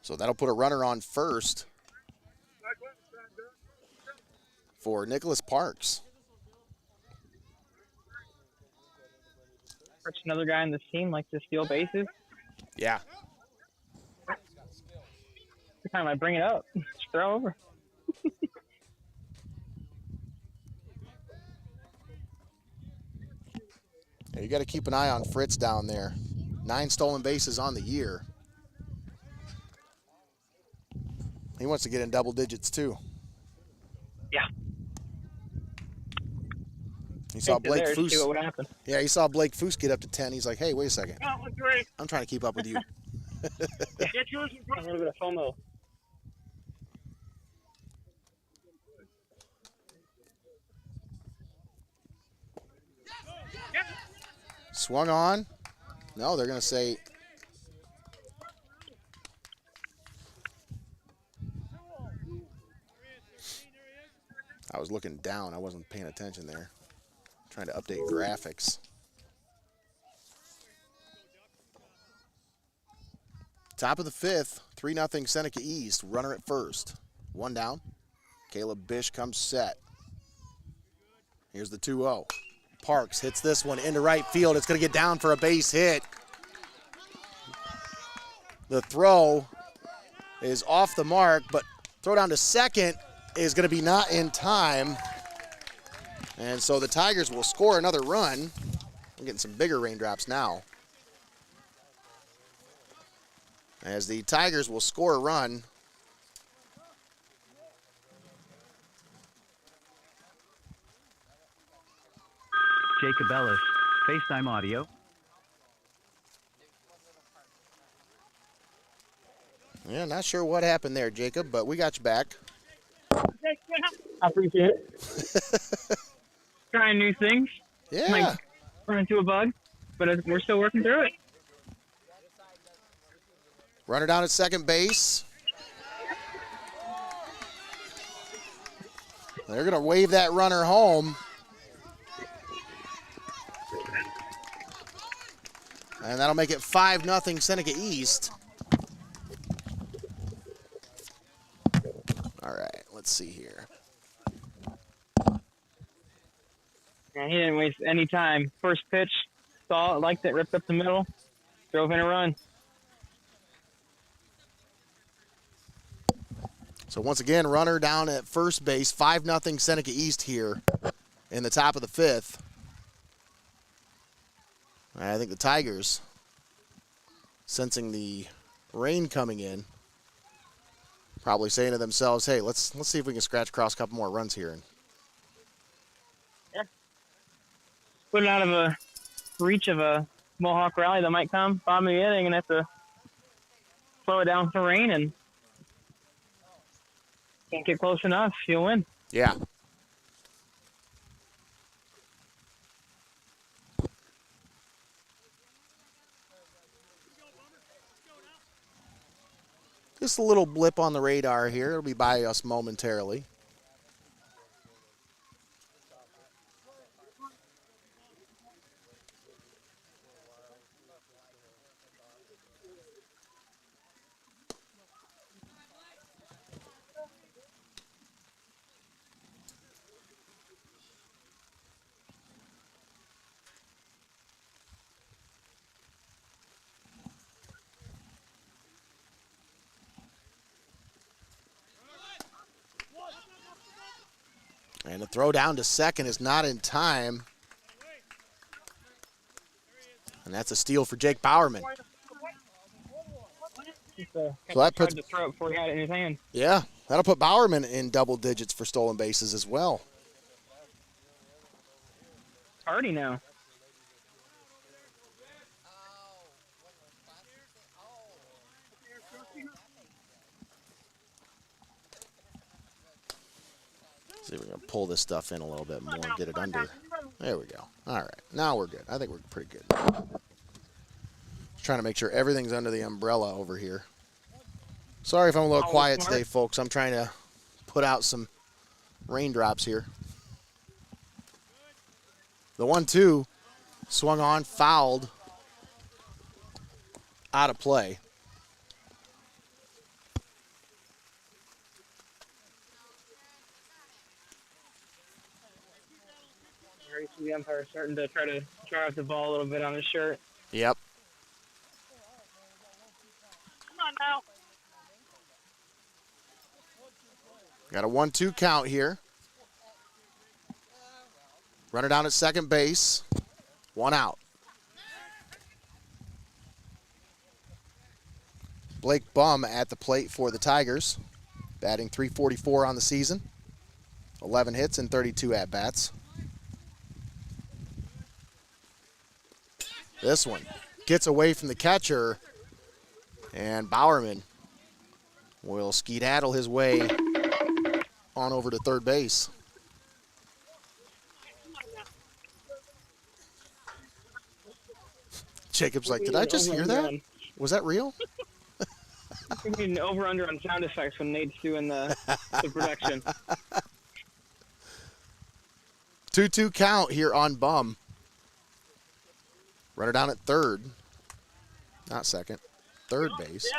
So that'll put a runner on first for Nicholas Parks. Parks, another guy on this team likes to steal bases. Yeah. Every time I bring it up, just throw over. Yeah, you got to keep an eye on Fritz down there. 9 stolen bases on the year. He wants to get in double digits too. Yeah. He saw Blake See Foose. what would happen. Yeah, he saw Blake Foose get up to 10. He's like, hey, wait a second. I'm trying to keep up with you. Get yours in front. A little bit of FOMO. Swung on. No, they're going to say. I was looking down. I wasn't paying attention there. Trying to update graphics. Top of the fifth, 3-0 Seneca East. Runner at first. One down. Caleb Bish comes set. Here's the 2-0. Parks hits this one into right field. It's going to get down for a base hit. The throw is off the mark, but throw down to second is going to be not in time. And so the Tigers will score another run. I'm getting some bigger raindrops now. As the Tigers will score a run. Jacob Ellis, FaceTime audio. Yeah, not sure what happened there, Jacob, but we got you back. I appreciate it. Trying new things. Yeah. Like run into a bug, but we're still working through it. Runner down at second base. They're going to wave that runner home. And that'll make it 5-0 Seneca East. All right, let's see here. Yeah, he didn't waste any time. First pitch, saw it, liked it, ripped up the middle, drove in a run. So once again, runner down at first base, 5-0 Seneca East here in the top of the fifth. I think the Tigers, sensing the rain coming in, probably saying to themselves, hey, let's see if we can scratch across a couple more runs here. Yeah. Put it out of a reach of a Mohawk rally that might come bottom of the inning and have to slow it down for rain, and can't get close enough, you'll win. Yeah. Just a little blip on the radar here. It'll be by us momentarily. And the throw down to second is not in time. And that's a steal for Jake Bowerman. So that puts to throw it before he had it in his hand. Yeah, that'll put Bowerman in double digits for stolen bases as well. Party now. See if we can pull this stuff in a little bit more and get it under. There we go. All right, now we're good. I think we're pretty good. Just trying to make sure everything's under the umbrella over here. Sorry if I'm a little quiet today, folks. I'm trying to put out some raindrops here. The 1-2 swung on, fouled, out of play. The umpire starting to try to drive the ball a little bit on his shirt. Yep. Come on now. Got a 1-2 count here. Runner down at second base. One out. Blake Bum at the plate for the Tigers. Batting .344 on the season. 11 hits and 32 at-bats. This one gets away from the catcher, and Bowerman will skedaddle his way on over to third base. Jacob's like, did I just hear that? Was that real? We need an over-under on sound effects when Nate's doing the production. 2-2 count here on Bum. Runner down at third. Not second. third base.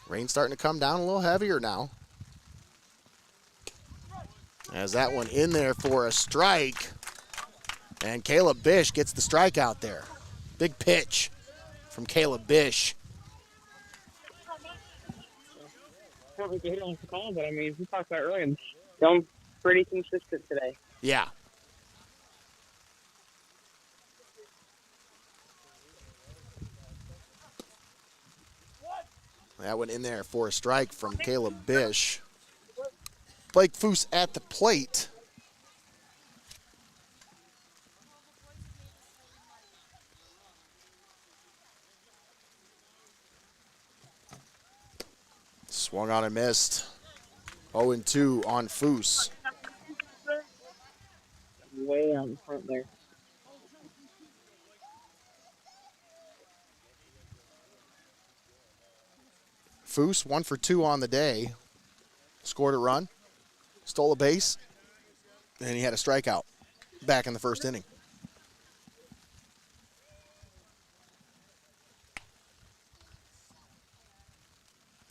Rain's starting to come down a little heavier now. As that one in there for a strike. And Caleb Bish gets the strikeout there. Big pitch from Caleb Bish. I don't think he hit on the call, but I mean, we talked about earlier. Feeling pretty consistent today. Yeah. That went in there for a strike from Caleb Bish. Blake Foose at the plate. Swung on and missed. 0-2 on Foose. Way out in front there. Foose, 1 for 2 on the day. Scored a run, stole a base, and he had a strikeout back in the first inning.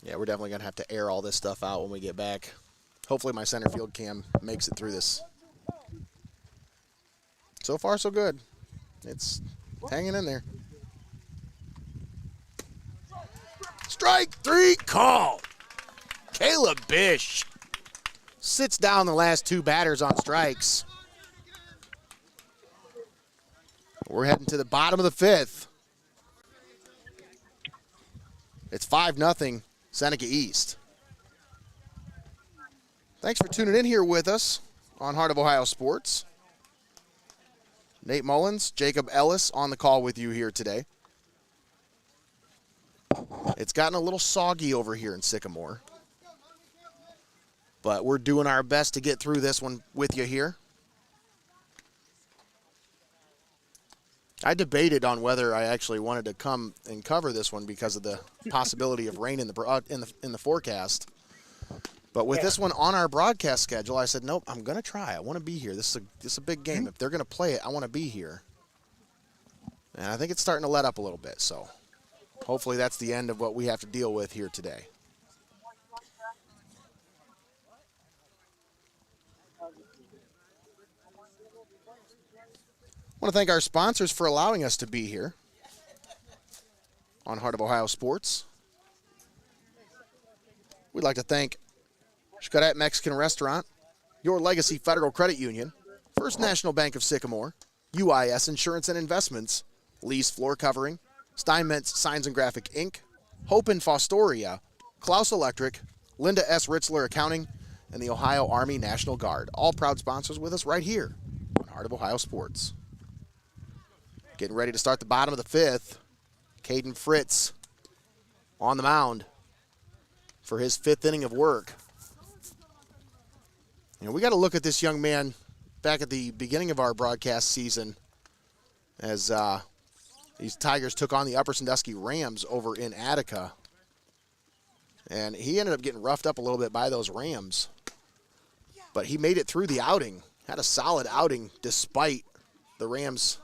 Yeah, we're definitely going to have to air all this stuff out when we get back. Hopefully my center field cam makes it through this. So far, so good. It's hanging in there. Strike 3 call. Caleb Bish sits down the last 2 batters on strikes. We're heading to the bottom of the 5th. It's 5-0 Seneca East. Thanks for tuning in here with us on Heart of Ohio Sports. Nate Mullins, Jacob Ellis on the call with you here today. It's gotten a little soggy over here in Sycamore, but we're doing our best to get through this one with you here. I debated on whether I actually wanted to come and cover this one because of the possibility of rain in the forecast. But with this one on our broadcast schedule, I said, nope, I'm going to try. I want to be here. This is a big game. If they're going to play it, I want to be here. And I think it's starting to let up a little bit, so hopefully that's the end of what we have to deal with here today. I want to thank our sponsors for allowing us to be here on Heart of Ohio Sports. We'd like to thank Xcaret Mexican Restaurant, Your Legacy Federal Credit Union, First National Bank of Sycamore, UIS Insurance and Investments, Lee's Floor Covering, Steinmetz Signs and Graphic Inc., Hope in Fostoria, Clouse Electric, Linda S. Ritzler Accounting, and the Ohio Army National Guard. All proud sponsors with us right here on Heart of Ohio Sports. Getting ready to start the bottom of the 5th. Caden Fritz on the mound for his 5th inning of work. You know, we got to look at this young man back at the beginning of our broadcast season as these Tigers took on the Upper Sandusky Rams over in Attica. And he ended up getting roughed up a little bit by those Rams. But he made it through the outing. Had a solid outing despite the Rams'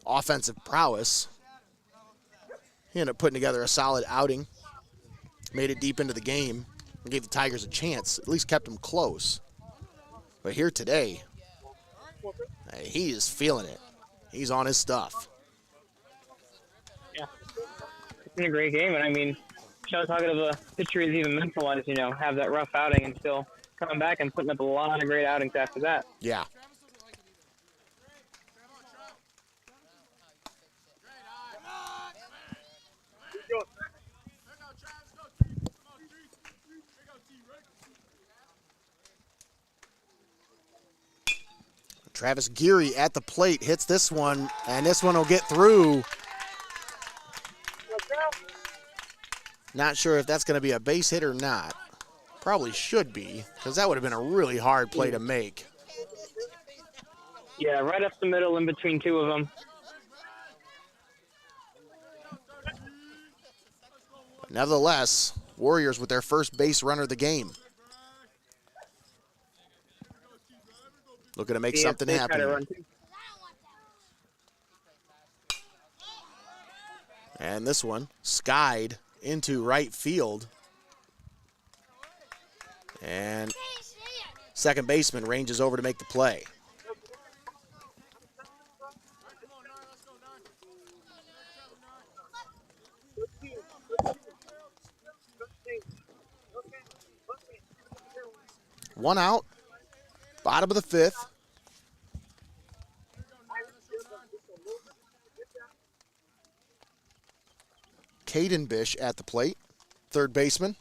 offensive prowess. He ended up putting together a solid outing. Made it deep into the game. And gave the Tigers a chance. At least kept them close. But here today, he is feeling it. He's on his stuff. Yeah. It's been a great game. And I mean, how talking of a pitcher is even mentalized, you know, have that rough outing and still coming back and putting up a lot of great outings after that. Yeah. Travis Geary at the plate hits this one, and this one will get through. Not sure if that's going to be a base hit or not. Probably should be, because that would have been a really hard play to make. Yeah, right up the middle in between two of them. But nevertheless, Warriors with their first base runner of the game. Looking to make something happen. And this one skied into right field. And second baseman ranges over to make the play. One out, bottom of the fifth. Caden Bish at the plate, third baseman.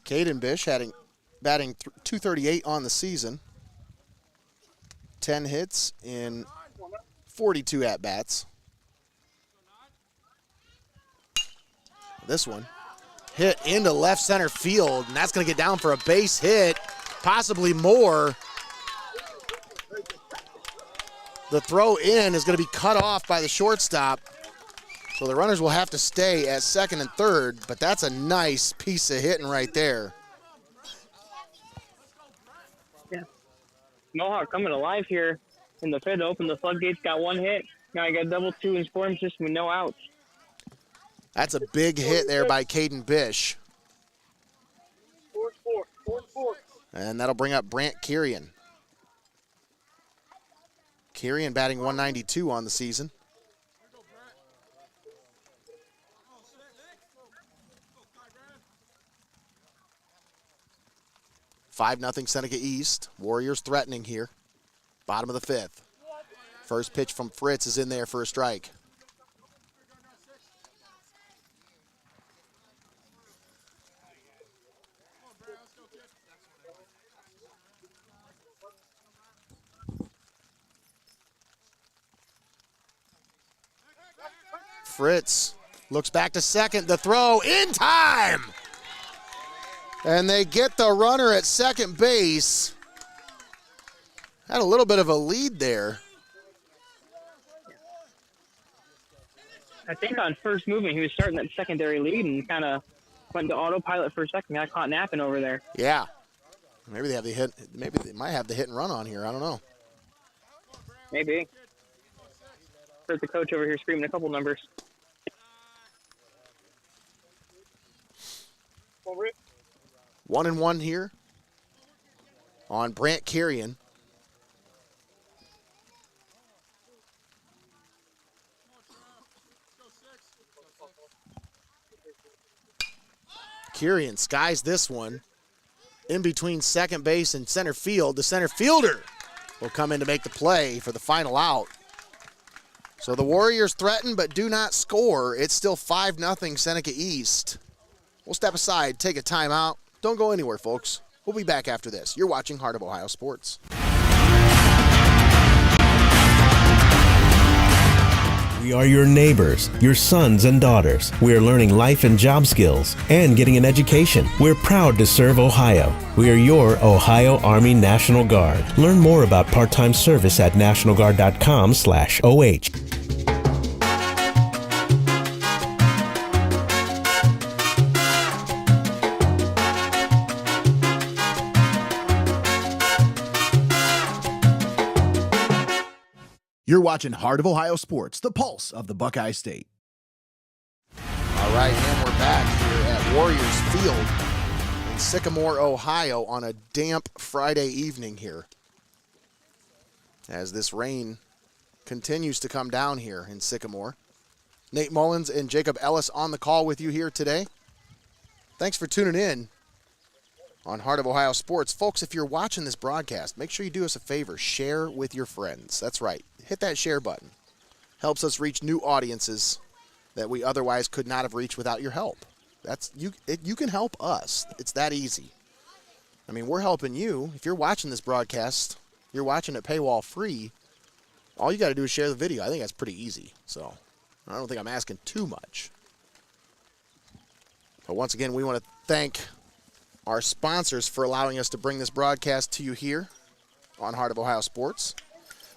Caden Bish batting .238 on the season. 10 hits in 42 at-bats. This one hit into left center field, and that's going to get down for a base hit, possibly more. The throw in is going to be cut off by the shortstop, so the runners will have to stay at second and third, but that's a nice piece of hitting right there. Yeah. Mohawk coming alive here in the fifth. Open the floodgates, got one hit. Now I got double two in scoring position with no outs. That's a big hit there by Caden Bish. And that'll bring up Brant Kirian. Kirian batting .192 on the season. Five 0 Seneca East. Warriors threatening here. Bottom of the fifth. First pitch from Fritz is in there for a strike. Fritz looks back to second. The throw in time. And they get the runner at second base. Had a little bit of a lead there. I think on first movement, he was starting that secondary lead and kind of went to autopilot for a second. Got caught napping over there. Yeah. Maybe they have the hit. Maybe they might have the hit and run on here. I don't know. Maybe. Heard the coach over here screaming a couple numbers. 1-1 here on Brant Kirian. Kirian skies this one in between second base and center field. The center fielder will come in to make the play for the final out. So the Warriors threaten but do not score. It's still 5-0 Seneca East. We'll step aside, take a timeout. Don't go anywhere, folks. We'll be back after this. You're watching Heart of Ohio Sports. We are your neighbors, your sons and daughters. We are learning life and job skills and getting an education. We're proud to serve Ohio. We are your Ohio Army National Guard. Learn more about part-time service at nationalguard.com/OH. You're watching Heart of Ohio Sports, the pulse of the Buckeye State. All right, and we're back here at Warriors Field in Sycamore, Ohio on a damp Friday evening here. As this rain continues to come down here in Sycamore. Nate Mullins and Jacob Ellis on the call with you here today. Thanks for tuning in on Heart of Ohio Sports. Folks, if you're watching this broadcast, make sure you do us a favor. Share with your friends. That's right. Hit that share button. Helps us reach new audiences that we otherwise could not have reached without your help. You can help us. It's that easy. I mean, we're helping you. If you're watching this broadcast, you're watching it paywall free, all you got to do is share the video. I think that's pretty easy. So I don't think I'm asking too much. But once again, we want to thank our sponsors for allowing us to bring this broadcast to you here on Heart of Ohio Sports.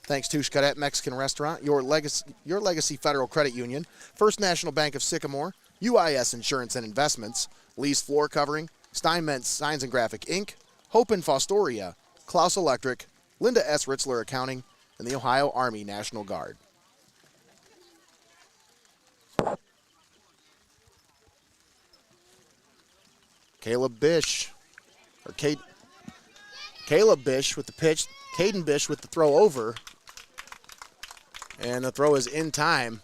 Thanks to Xcaret Mexican Restaurant, your legacy Federal Credit Union, First National Bank of Sycamore, UIS Insurance and Investments, Lee's Floor Covering, Steinmetz Signs and Graphic Inc., Hope and Fostoria, Clouse Electric, Linda S. Ritzler Accounting, and the Ohio Army National Guard. Caleb Bish with the pitch. Caden Bish with the throw over. And the throw is in time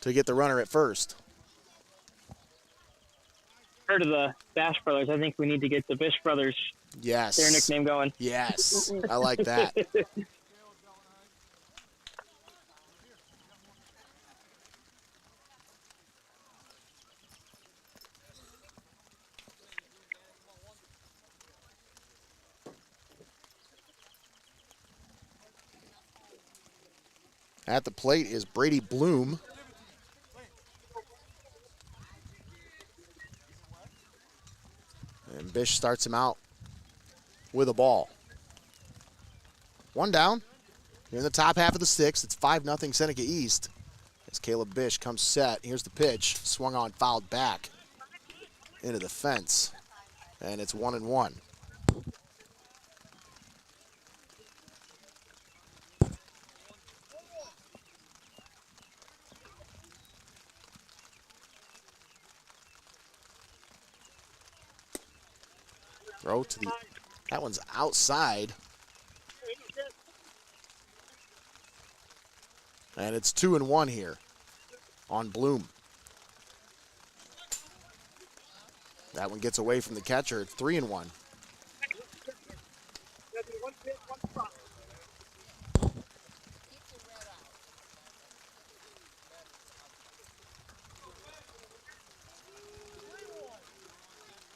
to get the runner at first. Heard of the Bash Brothers. I think we need to get the Bish Brothers. Yes. Their nickname going. Yes. I like that. At the plate is Brady Bloom. And Bish starts him out with a ball. One down. You're in the top half of the sixth. It's 5-0 Seneca East. As Caleb Bish comes set. Here's the pitch. Swung on, fouled back into the fence. And it's 1-1. Throw to the, that one's outside. And it's 2-1 here on Bloom. That one gets away from the catcher. It's 3-1.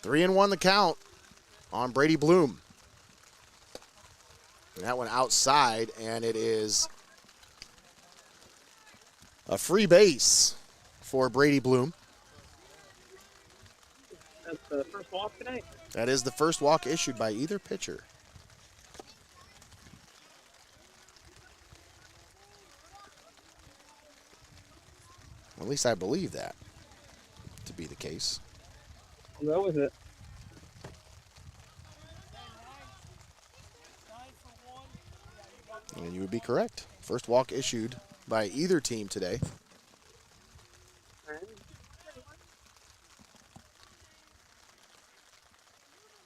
Three and one the count on Brady Bloom. And that one outside, and it is a free base for Brady Bloom. That's the first walk today. That is the first walk issued by either pitcher. At least I believe that to be the case. What was it? And you would be correct. First walk issued by either team today. We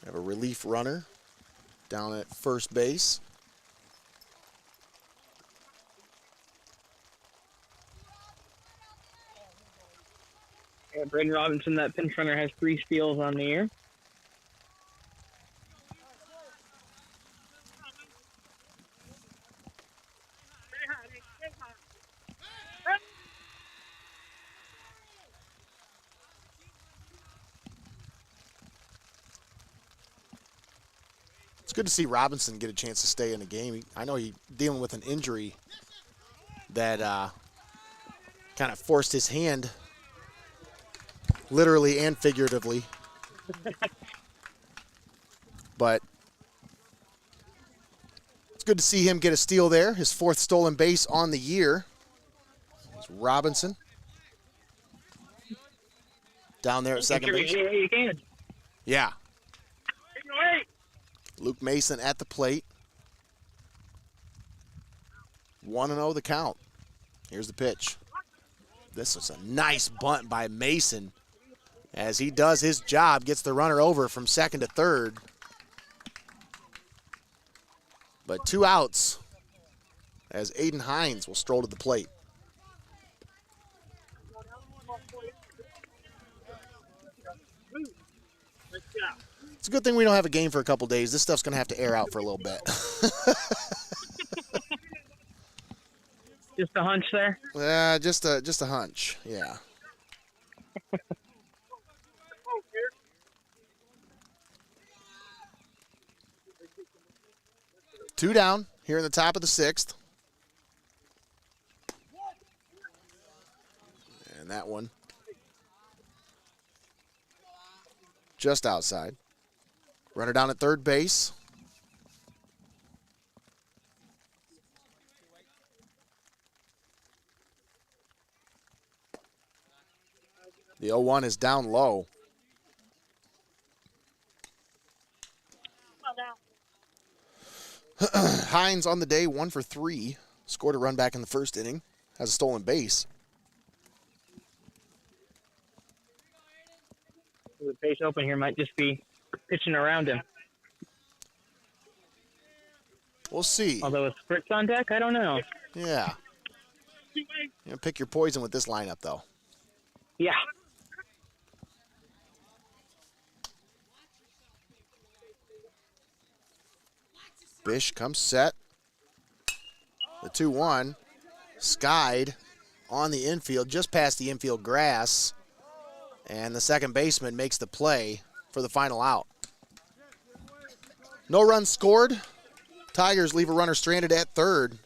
have a relief runner down at first base. Yeah, Braden Robinson, that pinch runner, has 3 steals on the year. It's good to see Robinson get a chance to stay in the game. I know he's dealing with an injury that kind of forced his hand, literally and figuratively. But it's good to see him get a steal there. His 4th stolen base on the year. It's Robinson down there at second base. Yeah. Luke Mason at the plate. 1-0 the count. Here's the pitch. This is a nice bunt by Mason as he does his job, gets the runner over from second to third. But 2 outs as Aiden Hines will stroll to the plate. It's a good thing we don't have a game for a couple days. This stuff's going to have to air out for a little bit. Just a hunch there? Yeah, just a hunch, yeah. Two down here in the top of the 6th. And that one just outside. Runner down at third base. The 0-1 is down low. Hines on the day, 1 for 3. Scored a run back in the first inning. Has a stolen base. The base open here might just be pitching around him. We'll see. Although with Fritz on deck, I don't know. Yeah. Pick your poison with this lineup, though. Yeah. Bish comes set. The 2-1. Skied on the infield, just past the infield grass. And the second baseman makes the play for the final out. No runs scored. Tigers leave a runner stranded at third.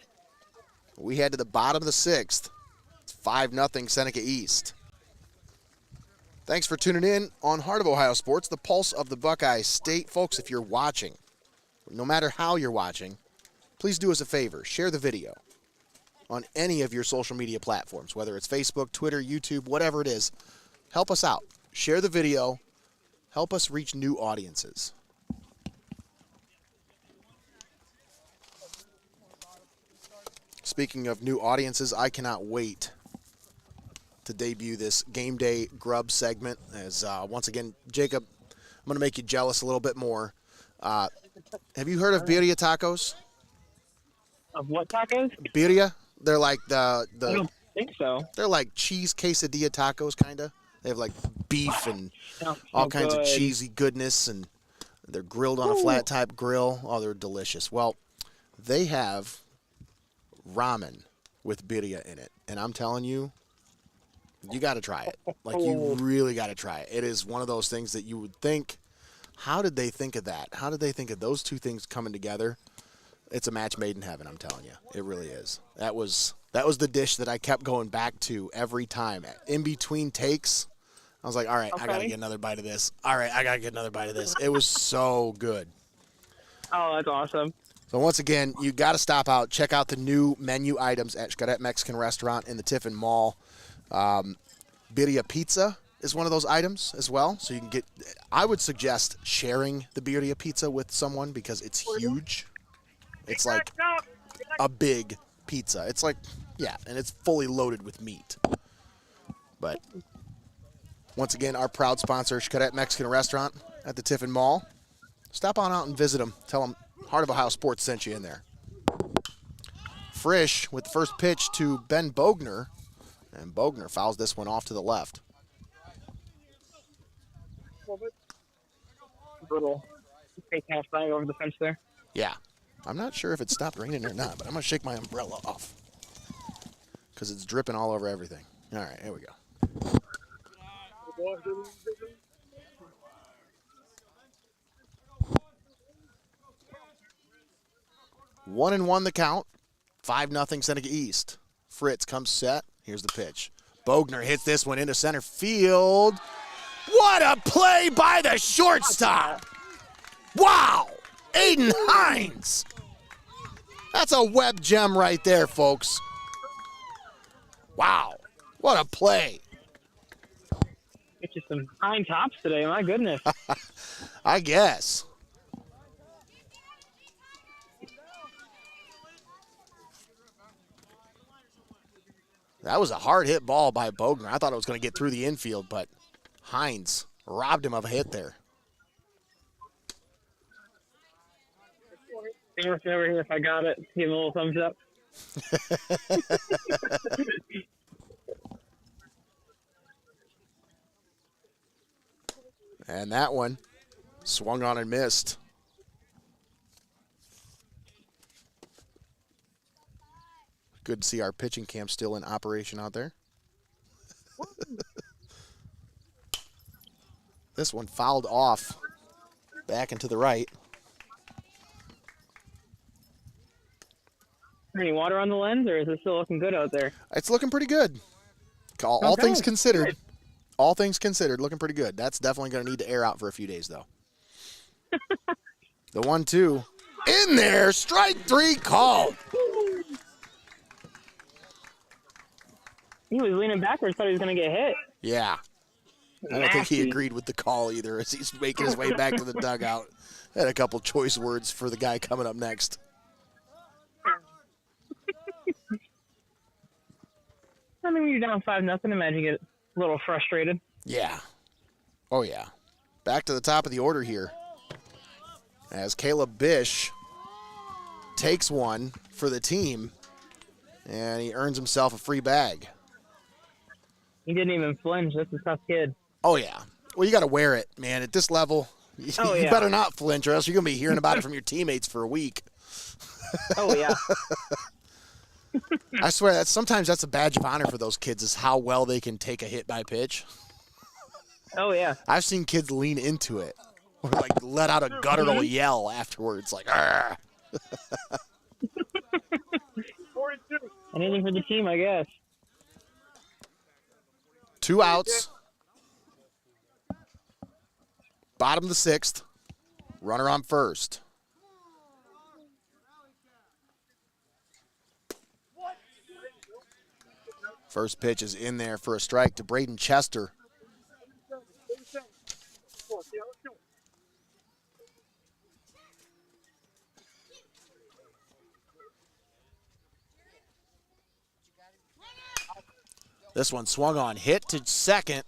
We head to the bottom of the 6th. It's 5-0 Seneca East. Thanks for tuning in on Heart of Ohio Sports, the pulse of the Buckeye State. Folks, if you're watching, no matter how you're watching, please do us a favor. Share the video on any of your social media platforms, whether it's Facebook, Twitter, YouTube, whatever it is. Help us out. Share the video. Help us reach new audiences. Speaking of new audiences, I cannot wait to debut this Game Day Grub segment. As once again, Jacob, I'm going to make you jealous a little bit more. Have you heard of birria tacos? Of what tacos? Birria. They're like I don't think so. They're like cheese quesadilla tacos, kind of. They have like beef and all kinds of cheesy goodness, and they're grilled on a flat type grill. Oh, they're delicious. Well, they have ramen with birria in it, and I'm telling you, you got to try it. Like, you really got to try it. It is one of those things that you would think, how did they think of that? How did they think of those two things coming together? It's a match made in heaven, I'm telling you. It really is. That was the dish that I kept going back to every time. In between takes, I was like, all right, I got to get another bite of this. All right, I got to get another bite of this. It was so good. Oh, that's awesome. So once again, you got to stop out. Check out the new menu items at Xcaret Mexican Restaurant in the Tiffin Mall. Birria pizza is one of those items as well. So you can get, I would suggest sharing the birria pizza with someone because it's huge. It's like a big pizza. It's like, yeah, and it's fully loaded with meat. But once again, our proud sponsor, Xcaret Mexican Restaurant at the Tiffin Mall. Stop on out and visit them. Tell them Heart of Ohio Sports sent you in there. Frisch with the first pitch to Ben Bogner. And Bogner fouls this one off to the left. Little fake half flag over the fence there. Yeah. I'm not sure if it stopped raining or not, but I'm going to shake my umbrella off because it's dripping all over everything. All right, here we go. 1-1 the count. 5-0 Seneca East. Fritz comes set. Here's the pitch. Bogner hits this one into center field. What a play by the shortstop. Wow. Aiden Hines. That's a web gem right there, folks. Wow. What a play. Get you some Hines hops today, my goodness. I guess. That was a hard hit ball by Bogner. I thought it was going to get through the infield, but Hines robbed him of a hit there. Over here if I got it. Give him a little thumbs up. And that one swung on and missed. Good to see our pitching camp still in operation out there. This one fouled off back and to the right. Any water on the lens, or is it still looking good out there? It's looking pretty good. All things considered. Good. All things considered, looking pretty good. That's definitely going to need to air out for a few days, though. The 1-2. In there, strike three called. He was leaning backwards, thought he was going to get hit. Yeah. I don't think he Nasty. agreed with the call either as he's making his way back to the dugout. Had a couple choice words for the guy coming up next. I mean, when you're down 5-0, imagine you get a little frustrated. Yeah. Oh, yeah. Back to the top of the order here. As Caleb Bish takes one for the team, and he earns himself a free bag. He didn't even flinch. That's a tough kid. Oh, yeah. Well, you got to wear it, man. At this level, you better not flinch, or else you're going to be hearing about it from your teammates for a week. Oh, yeah. I swear, sometimes that's a badge of honor for those kids is how well they can take a hit by pitch. Oh, yeah. I've seen kids lean into it or, like, let out a guttural yell afterwards, like, "Arr." Anything for the team, I guess. 2 outs. Bottom of the 6th. Runner on first. First pitch is in there for a strike to Braden Chester. This one swung on, hit to second.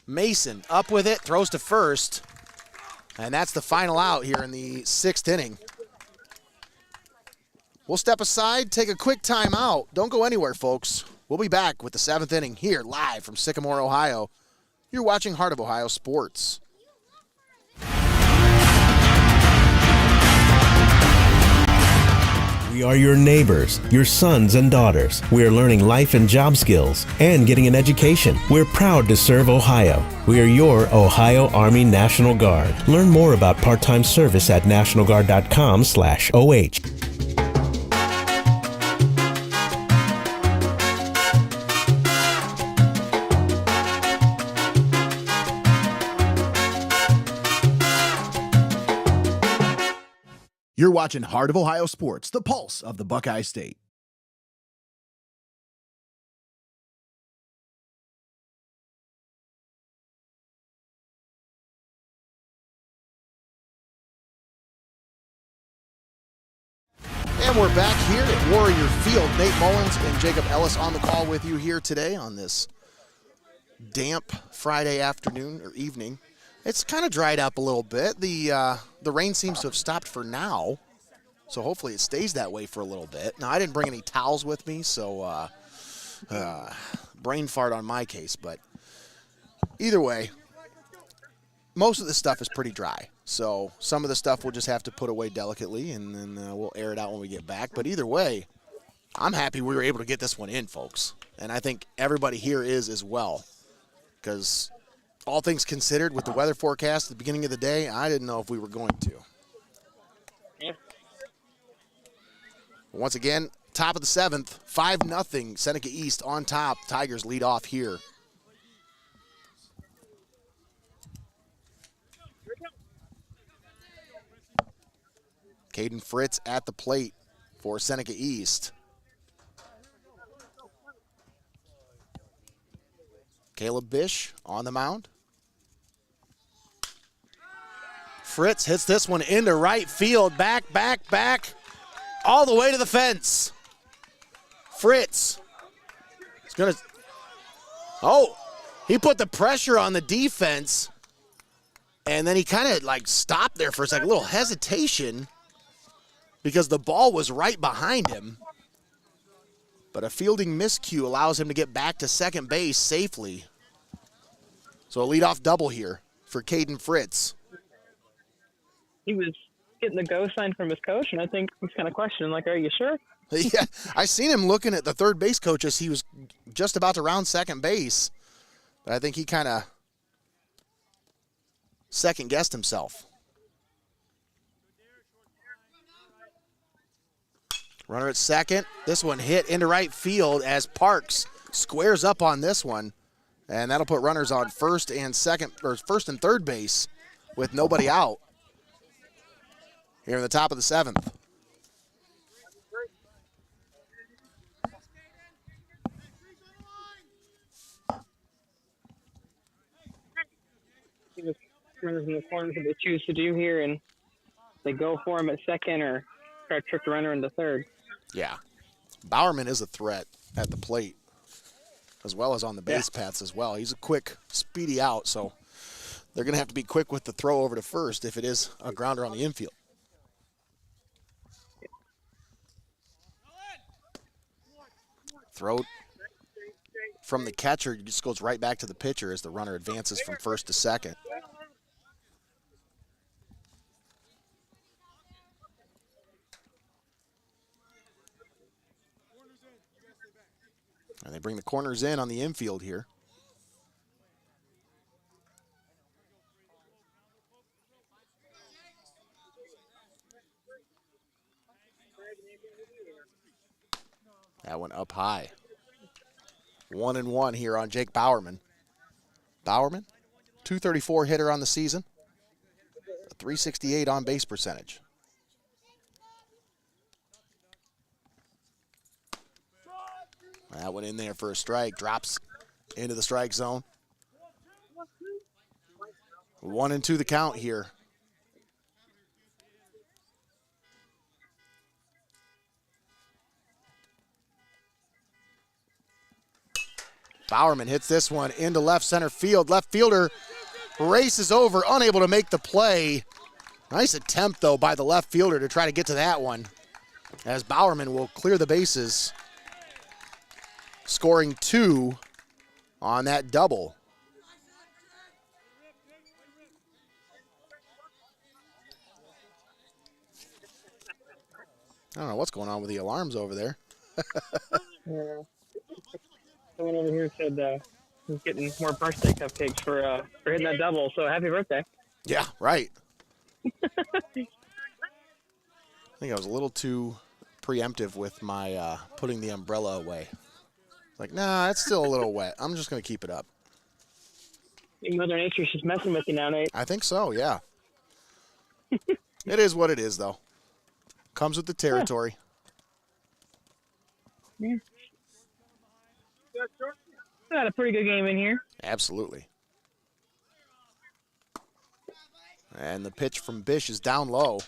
Mason up with it, throws to first. And that's the final out here in the 6th inning. We'll step aside, take a quick timeout. Don't go anywhere, folks. We'll be back with the 7th inning here live from Sycamore, Ohio. You're watching Heart of Ohio Sports. We are your neighbors, your sons and daughters. We are learning life and job skills and getting an education. We're proud to serve Ohio. We are your Ohio Army National Guard. Learn more about part-time service at nationalguard.com/OH. You're watching Heart of Ohio Sports, the pulse of the Buckeye State. And we're back here at Warrior Field. Nate Mullins and Jacob Ellis on the call with you here today on this damp Friday afternoon or evening. It's kind of dried up a little bit. The rain seems to have stopped for now, so hopefully it stays that way for a little bit. Now, I didn't bring any towels with me, so brain fart on my case. But either way, most of the stuff is pretty dry. So some of the stuff we'll just have to put away delicately, and then we'll air it out when we get back. But either way, I'm happy we were able to get this one in, folks. And I think everybody here is as well, because all things considered, with the weather forecast at the beginning of the day, I didn't know if we were going to. Yeah. Once again, top of the 7th, 5-0, Seneca East on top. Tigers lead off here. Caden Fritz at the plate for Seneca East. Caleb Bish on the mound. Fritz hits this one into right field. Back, all the way to the fence. Fritz is going to, he put the pressure on the defense, and then he kind of like stopped there for a second, a little hesitation because the ball was right behind him. But a fielding miscue allows him to get back to second base safely. So a leadoff double here for Caden Fritz. He was getting the go sign from his coach, and I think he's kind of questioning, like, are you sure? Yeah, I seen him looking at the third base coach as he was just about to round second base. But I think he kind of second-guessed himself. Runner at second. This one hit into right field as Parks squares up on this one. And that'll put runners on first and third base with nobody out here in the top of the 7th. runners in the corners what they choose to do here, and they go for him at second or try to trick the runner into third. Yeah. Bowerman is a threat at the plate as well as on the base paths as well. He's a quick, speedy out, so they're going to have to be quick with the throw over to first if it is a grounder on the infield. Throw from the catcher just goes right back to the pitcher as the runner advances from first to second. And they bring the corners in on the infield here. That one up high. 1-1 here on Jake Bowerman. Bowerman, 234 hitter on the season, a 368 on base percentage. That one in there for a strike, drops into the strike zone. 1-2 the count here. Bowerman hits this one into left center field. Left fielder races over, unable to make the play. Nice attempt, though, by the left fielder to try to get to that one, as Bowerman will clear the bases, scoring 2 on that double. I don't know what's going on with the alarms over there. Yeah. Someone over here said he's getting more birthday cupcakes for hitting that double, so happy birthday. Yeah, right. I think I was a little too preemptive with my putting the umbrella away. Like, nah, it's still a little wet. I'm just going to keep it up. Mother Nature's just messing with you now, Nate. I think so, yeah. It is what it is, though. Comes with the territory. Yeah. Got a pretty good game in here. Absolutely. And the pitch from Bish is down low.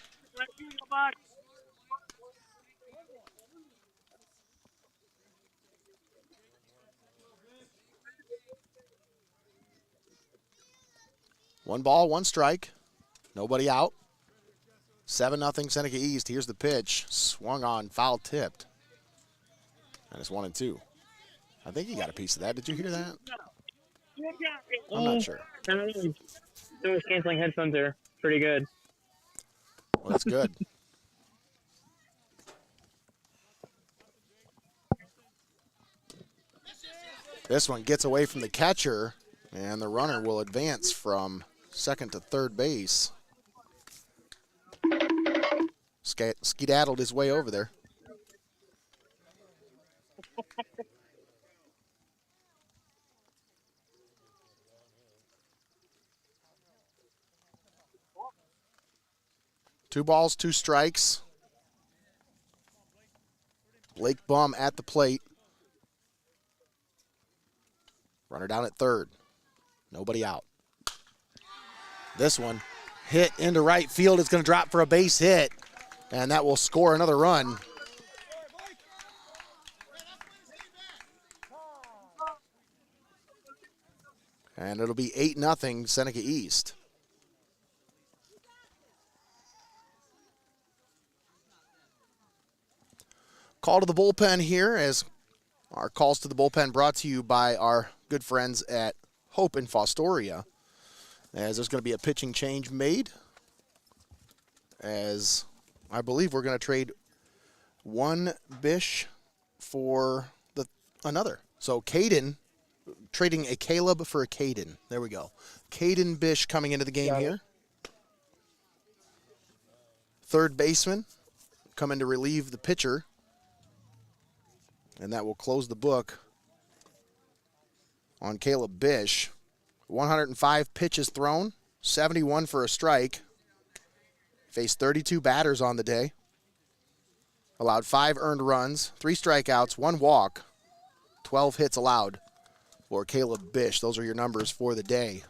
One ball, one strike. Nobody out. 7-0 Seneca East. Here's the pitch. Swung on, foul tipped. And it's 1-2. I think you got a piece of that. Did you hear that? I'm not sure. Noise canceling headphones are pretty good. Well, that's good. This one gets away from the catcher, and the runner will advance from second to third base. Skedaddled his way over there. Two balls, two strikes. Blake Bum at the plate. Runner down at third. Nobody out. This one hit into right field. It's going to drop for a base hit, and that will score another run. And it'll be 8-0 Seneca East. Call to the bullpen here, as our calls to the bullpen brought to you by our good friends at Hope in Fostoria, as there's going to be a pitching change made, as I believe we're going to trade one Bish for another. So Caden, trading a Caleb for a Caden. There we go. Caden Bish coming into the game here. Third baseman coming to relieve the pitcher. And that will close the book on Caleb Bish. 105 pitches thrown, 71 for a strike. Faced 32 batters on the day. Allowed 5 earned runs, 3 strikeouts, 1 walk, 12 hits allowed for Caleb Bish. Those are your numbers for the day.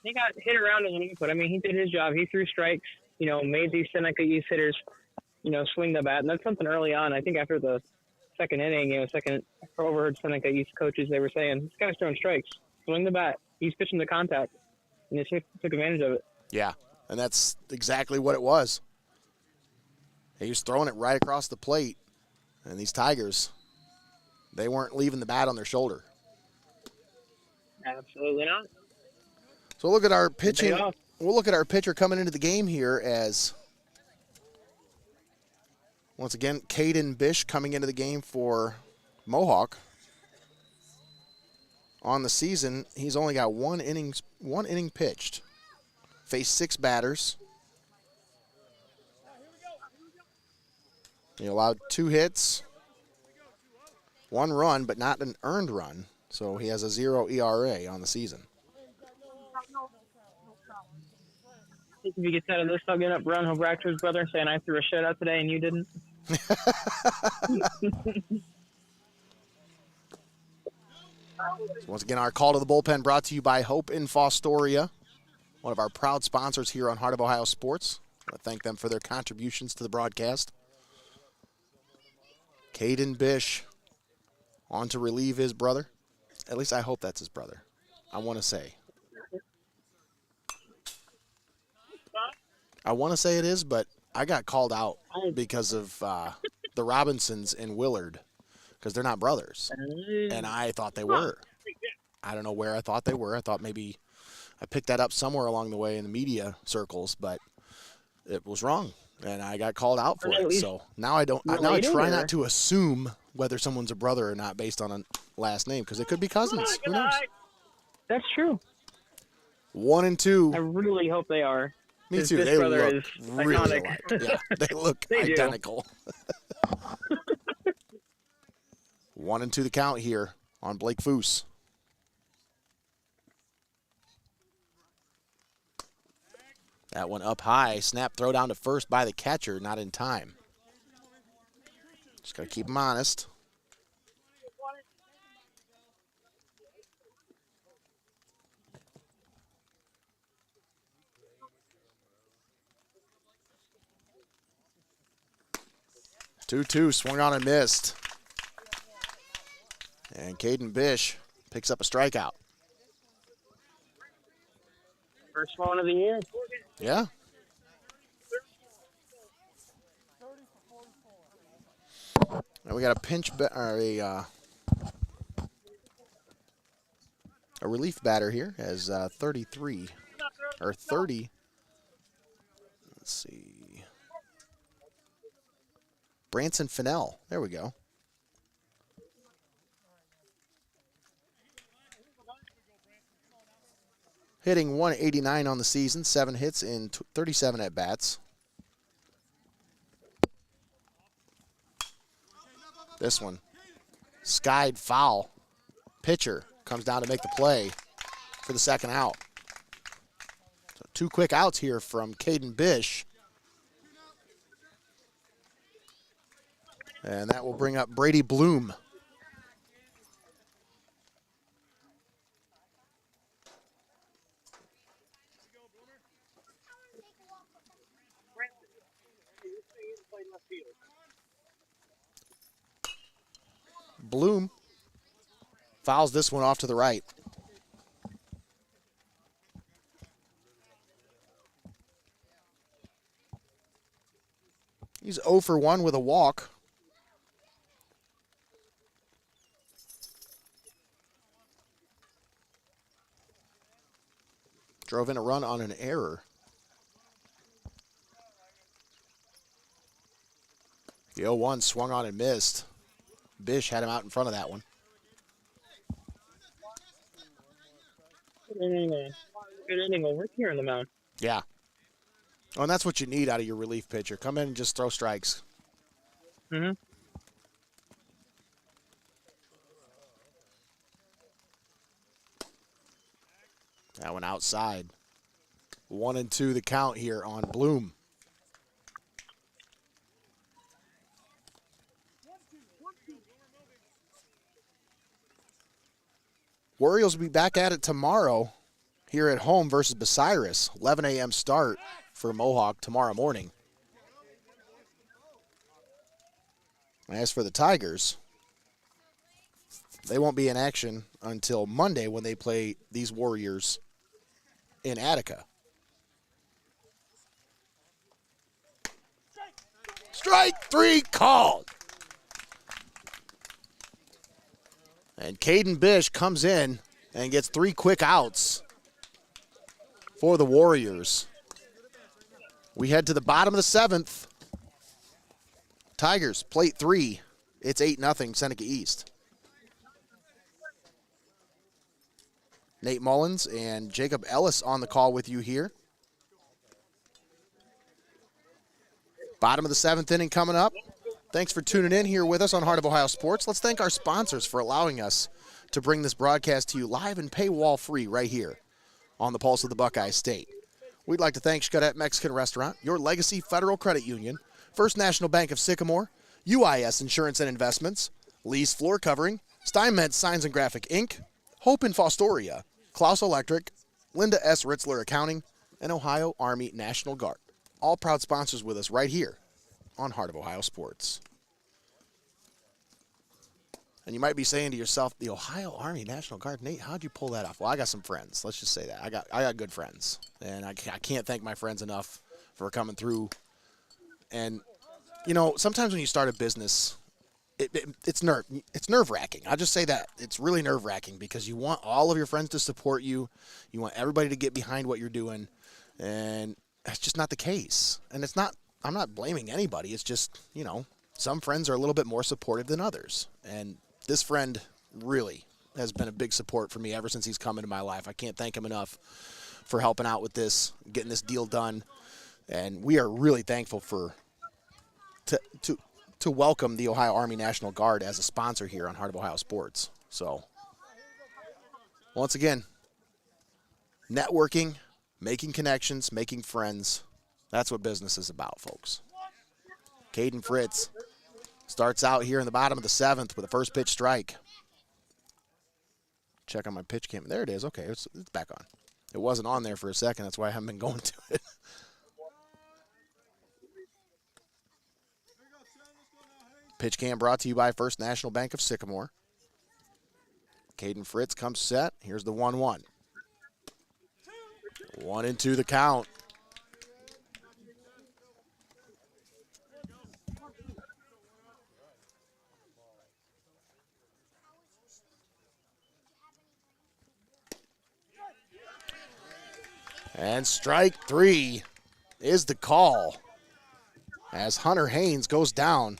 he got hit around a little bit, but I mean, he did his job. He threw strikes, made these Seneca East hitters, swing the bat. And that's something early on. I think after the second inning, I overheard Seneca East coaches, they were saying, this guy's throwing strikes. Swing the bat. He's pitching the contact. And he took advantage of it. Yeah, and that's exactly what it was. He was throwing it right across the plate. And these Tigers, they weren't leaving the bat on their shoulder. Absolutely not. So look at our pitching. We'll look at our pitcher coming into the game here as, once again, Caden Bish coming into the game for Mohawk. On the season, he's only got one inning pitched. Faced 6 batters. He allowed 2 hits, 1 run, but not an earned run. So he has a 0 ERA on the season. If he gets out of this, I'll get up, run, he'll brag to his brother and saying, I threw a shutout today and you didn't. Once again, our call to the bullpen brought to you by Hope in Fostoria, one of our proud sponsors here on Heart of Ohio Sports. I want to thank them for their contributions to the broadcast. Caden Bish on to relieve his brother. At least I hope that's his brother. I want to say. I want to say it is, but I got called out because of the Robinsons in Willard, because they're not brothers. And I thought they were. I don't know where I thought they were. I thought maybe I picked that up somewhere along the way in the media circles, but it was wrong. And I got called out for it. So now I don't. Now I try not to assume whether someone's a brother or not based on a last name, because it could be cousins. Who knows? That's true. 1 and 2. I really hope they are. Me too. They look really alike. Yeah, they look identical. 1 and 2 the count here on Blake Foose. That one up high. Snap throw down to first by the catcher, not in time. Just got to keep him honest. Two-two, swung on and missed. And Caden Bish picks up a strikeout. First one of the year. Yeah. And we got a a relief batter here as 30. Let's see. Branson Fennell. There we go. Hitting 189 on the season, 7 hits in 37 at-bats. This one, skied foul. Pitcher comes down to make the play for the second out. So 2 quick outs here from Caden Bish. And that will bring up Brady Bloom. Bloom fouls this one off to the right. He's 0 for 1 with a walk. Drove in a run on an error. The 0-1 swung on and missed. Bish had him out in front of that one. Good inning over here on the mound. Yeah. Oh, and that's what you need out of your relief pitcher. Come in and just throw strikes. Mm-hmm. That one outside. 1 and 2 the count here on Bloom. Warriors will be back at it tomorrow here at home versus Bucyrus. 11 a.m. start for Mohawk tomorrow morning. As for the Tigers, they won't be in action until Monday when they play these Warriors in Attica. Strike 3 called. And Caden Bish comes in and gets 3 quick outs for the Warriors. We head to the bottom of the 7th. Tigers, plate 3. It's 8-0 Seneca East. Nate Mullins and Jacob Ellis on the call with you here. Bottom of the 7th inning coming up. Thanks for tuning in here with us on Heart of Ohio Sports. Let's thank our sponsors for allowing us to bring this broadcast to you live and paywall free right here on the Pulse of the Buckeye State. We'd like to thank Xcaret Mexican Restaurant, Your Legacy Federal Credit Union, First National Bank of Sycamore, UIS Insurance and Investments, Lee's Floor Covering, Steinmetz Signs and Graphic Inc., Hope in Fostoria, Clouse Electric, Linda S. Ritzler Accounting, and Ohio Army National Guard. All proud sponsors with us right here on Heart of Ohio Sports. And you might be saying to yourself, the Ohio Army National Guard, Nate, how'd you pull that off? Well, I got some friends. Let's just say that. I got good friends. And I can't thank my friends enough for coming through. And, you know, sometimes when you start a business, it's nerve-wracking. I'll just say that. It's really nerve-wracking because you want all of your friends to support you. You want everybody to get behind what you're doing. And that's just not the case. And it's not, I'm not blaming anybody. It's just, you know, some friends are a little bit more supportive than others. And this friend really has been a big support for me ever since he's come into my life. I can't thank him enough for helping out with this, getting this deal done. And we are really thankful to welcome the Ohio Army National Guard as a sponsor here on Heart of Ohio Sports. So, once again, networking, making connections, making friends, that's what business is about, folks. Caden Fritz starts out here in the bottom of the 7th with a first pitch strike. Check on my pitch cam. There it is. Okay, it's back on. It wasn't on there for a second. That's why I haven't been going to it. Pitch cam brought to you by First National Bank of Sycamore. Caden Fritz comes set. Here's the 1-1. 1-2 the count. And strike 3 is the call as Hunter Haynes goes down.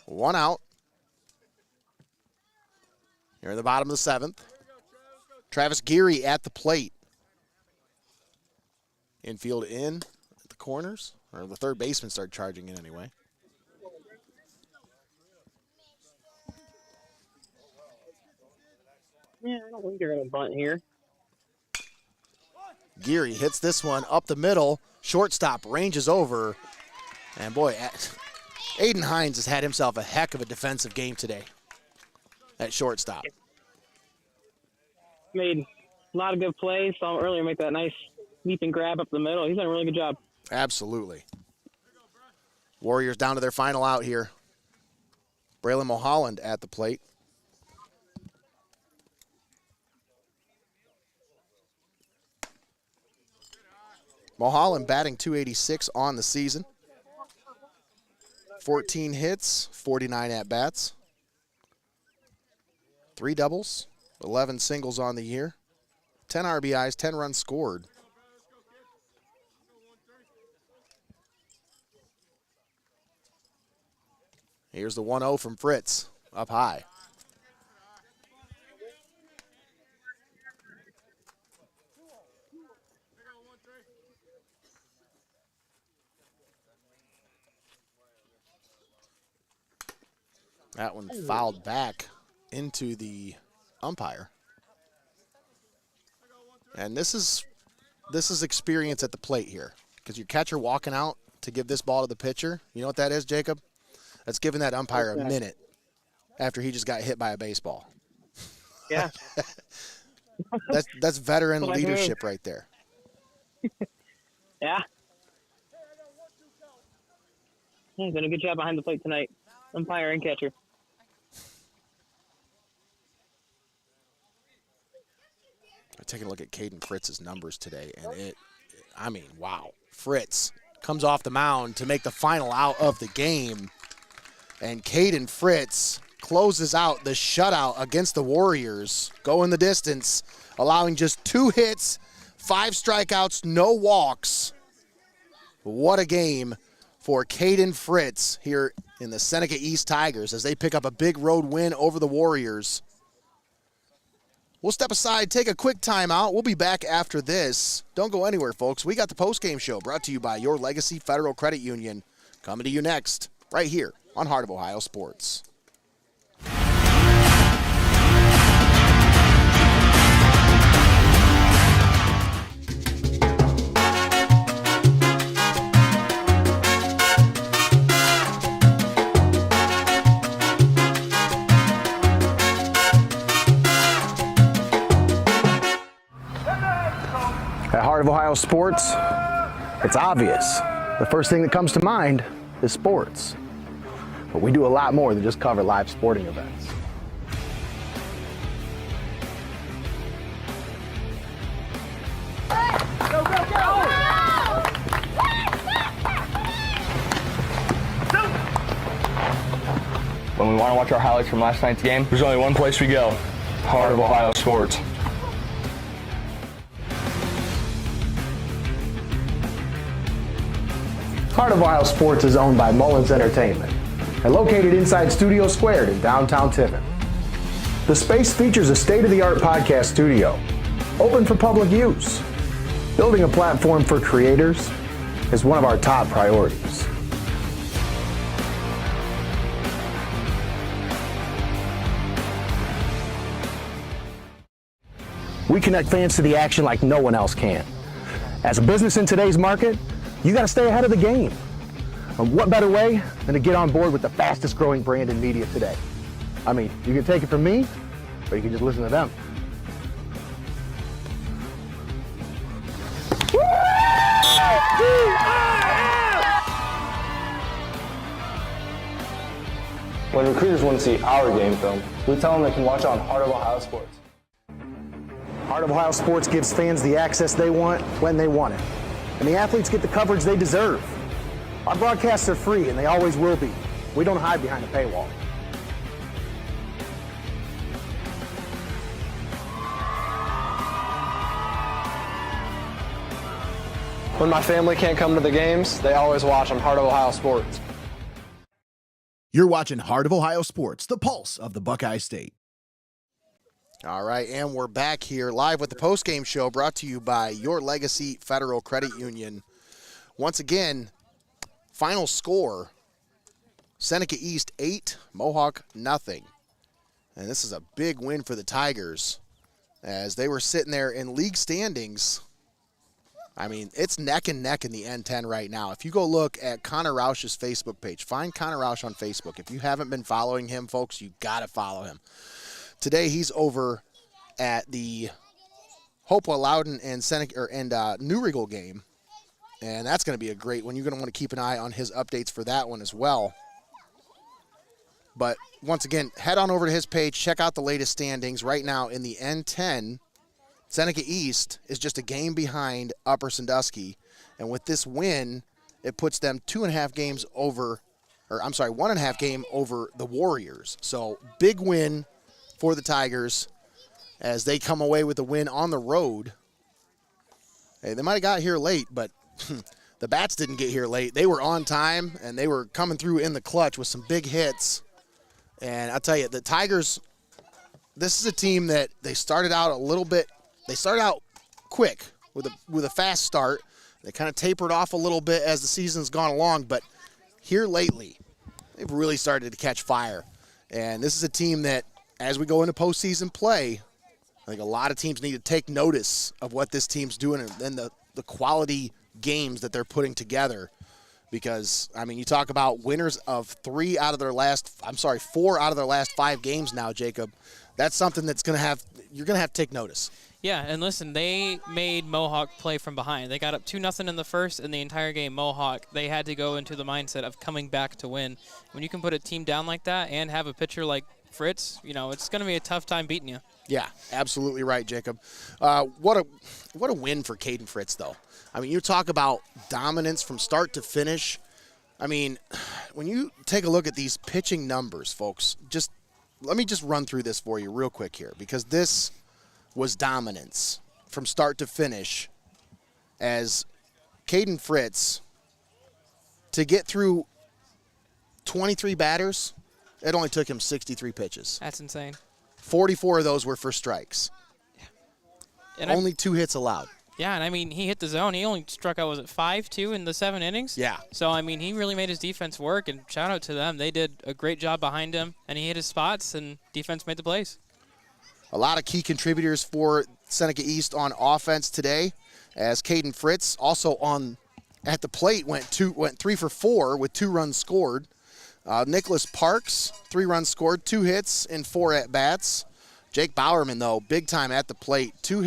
One out. Here in the bottom of the 7th. Travis Geary at the plate. Infield in at the corners, or the third baseman started charging in anyway. Yeah, I don't think they're going to bunt here. Geary hits this one up the middle. Shortstop ranges over. And boy, Aiden Hines has had himself a heck of a defensive game today at shortstop. Made a lot of good plays. Saw him earlier make that nice leap and grab up the middle. He's done a really good job. Absolutely. Warriors down to their final out here. Braylon Mulholland at the plate. Mulholland batting .286 on the season. 14 hits, 49 at-bats. 3 doubles, 11 singles on the year. 10 RBIs, 10 runs scored. Here's the 1-0 from Fritz, up high. That one fouled back into the umpire. And this is experience at the plate here, because your catcher walking out to give this ball to the pitcher. You know what that is, Jacob? That's giving that umpire a minute after he just got hit by a baseball. Yeah. That's veteran leadership right there. Yeah. He's done a good job behind the plate tonight, umpire and catcher. I'm taking a look at Caden Fritz's numbers today, and wow. Fritz comes off the mound to make the final out of the game, and Caden Fritz closes out the shutout against the Warriors, going the distance, allowing just 2 hits, 5 strikeouts, no walks. What a game for Caden Fritz here in the Seneca East Tigers as they pick up a big road win over the Warriors. We'll step aside, take a quick timeout. We'll be back after this. Don't go anywhere, folks. We got the postgame show brought to you by Your Legacy Federal Credit Union. Coming to you next, right here on Heart of Ohio Sports. At Heart of Ohio Sports, it's obvious. The first thing that comes to mind is sports. But we do a lot more than just cover live sporting events. Go, go, go! When we want to watch our highlights from last night's game, there's only one place we go: Heart of Ohio Sports. Heart of Ohio Sports is owned by Mullins Entertainment and located inside Studio Squared in downtown Tiffin. The space features a state-of-the-art podcast studio, open for public use. Building a platform for creators is one of our top priorities. We connect fans to the action like no one else can. As a business in today's market, you got to stay ahead of the game. And what better way than to get on board with the fastest growing brand in media today? I mean, you can take it from me, or you can just listen to them. When recruiters want to see our game film, we tell them they can watch it on Heart of Ohio Sports. Heart of Ohio Sports gives fans the access they want when they want it. And the athletes get the coverage they deserve. Our broadcasts are free, and they always will be. We don't hide behind a paywall. When my family can't come to the games, they always watch on Heart of Ohio Sports. You're watching Heart of Ohio Sports, the pulse of the Buckeye State. All right, and we're back here live with the postgame show brought to you by Your Legacy Federal Credit Union. Once again, final score, Seneca East 8, Mohawk nothing. And this is a big win for the Tigers as they were sitting there in league standings. I mean, it's neck and neck in the N10 right now. If you go look at Connor Roush's Facebook page, find Connor Roush on Facebook. If you haven't been following him, folks, you got to follow him. Today he's over at the Hopewell Loudon and New Regal game, and that's going to be a great one. You're going to want to keep an eye on his updates for that one as well. But once again, head on over to his page, check out the latest standings. Right now in the N10, Seneca East is just a game behind Upper Sandusky, and with this win, it puts them 1.5 game over the Warriors. So big win for the Tigers as they come away with a win on the road. Hey, they might have got here late, but the Bats didn't get here late. They were on time, and they were coming through in the clutch with some big hits. And I'll tell you, the Tigers, this is a team that they started out quick with a fast start. They kind of tapered off a little bit as the season's gone along, but here lately, they've really started to catch fire. And this is a team that, as we go into postseason play, I think a lot of teams need to take notice of what this team's doing and the quality games that they're putting together. because, I mean, you talk about winners of 4 out of their last 5 games now, Jacob. That's something that's you're going to have to take notice. Yeah, and listen, they made Mohawk play from behind. They got up 2-0 in the first, and the entire game, Mohawk, they had to go into the mindset of coming back to win. When you can put a team down like that and have a pitcher like Fritz, it's going to be a tough time beating you. Yeah, absolutely right, Jacob. What a win for Caden Fritz, though. I mean, you talk about dominance from start to finish. I mean, when you take a look at these pitching numbers, folks, let me just run through this for you real quick here, because this was dominance from start to finish, as Caden Fritz, to get through 23 batters, it only took him 63 pitches. That's insane. 44 of those were for strikes. And only 2 hits allowed. Yeah, and I mean, he hit the zone. He only struck out, was it 5 in the 7 innings? Yeah. So, I mean, he really made his defense work, and shout out to them. They did a great job behind him, and he hit his spots, and defense made the plays. A lot of key contributors for Seneca East on offense today, as Caden Fritz also at the plate went 3 for 4 with 2 runs scored. Nicholas Parks, 3 runs scored, 2 hits in 4 at-bats. Jake Bowerman, though, big time at the plate, 2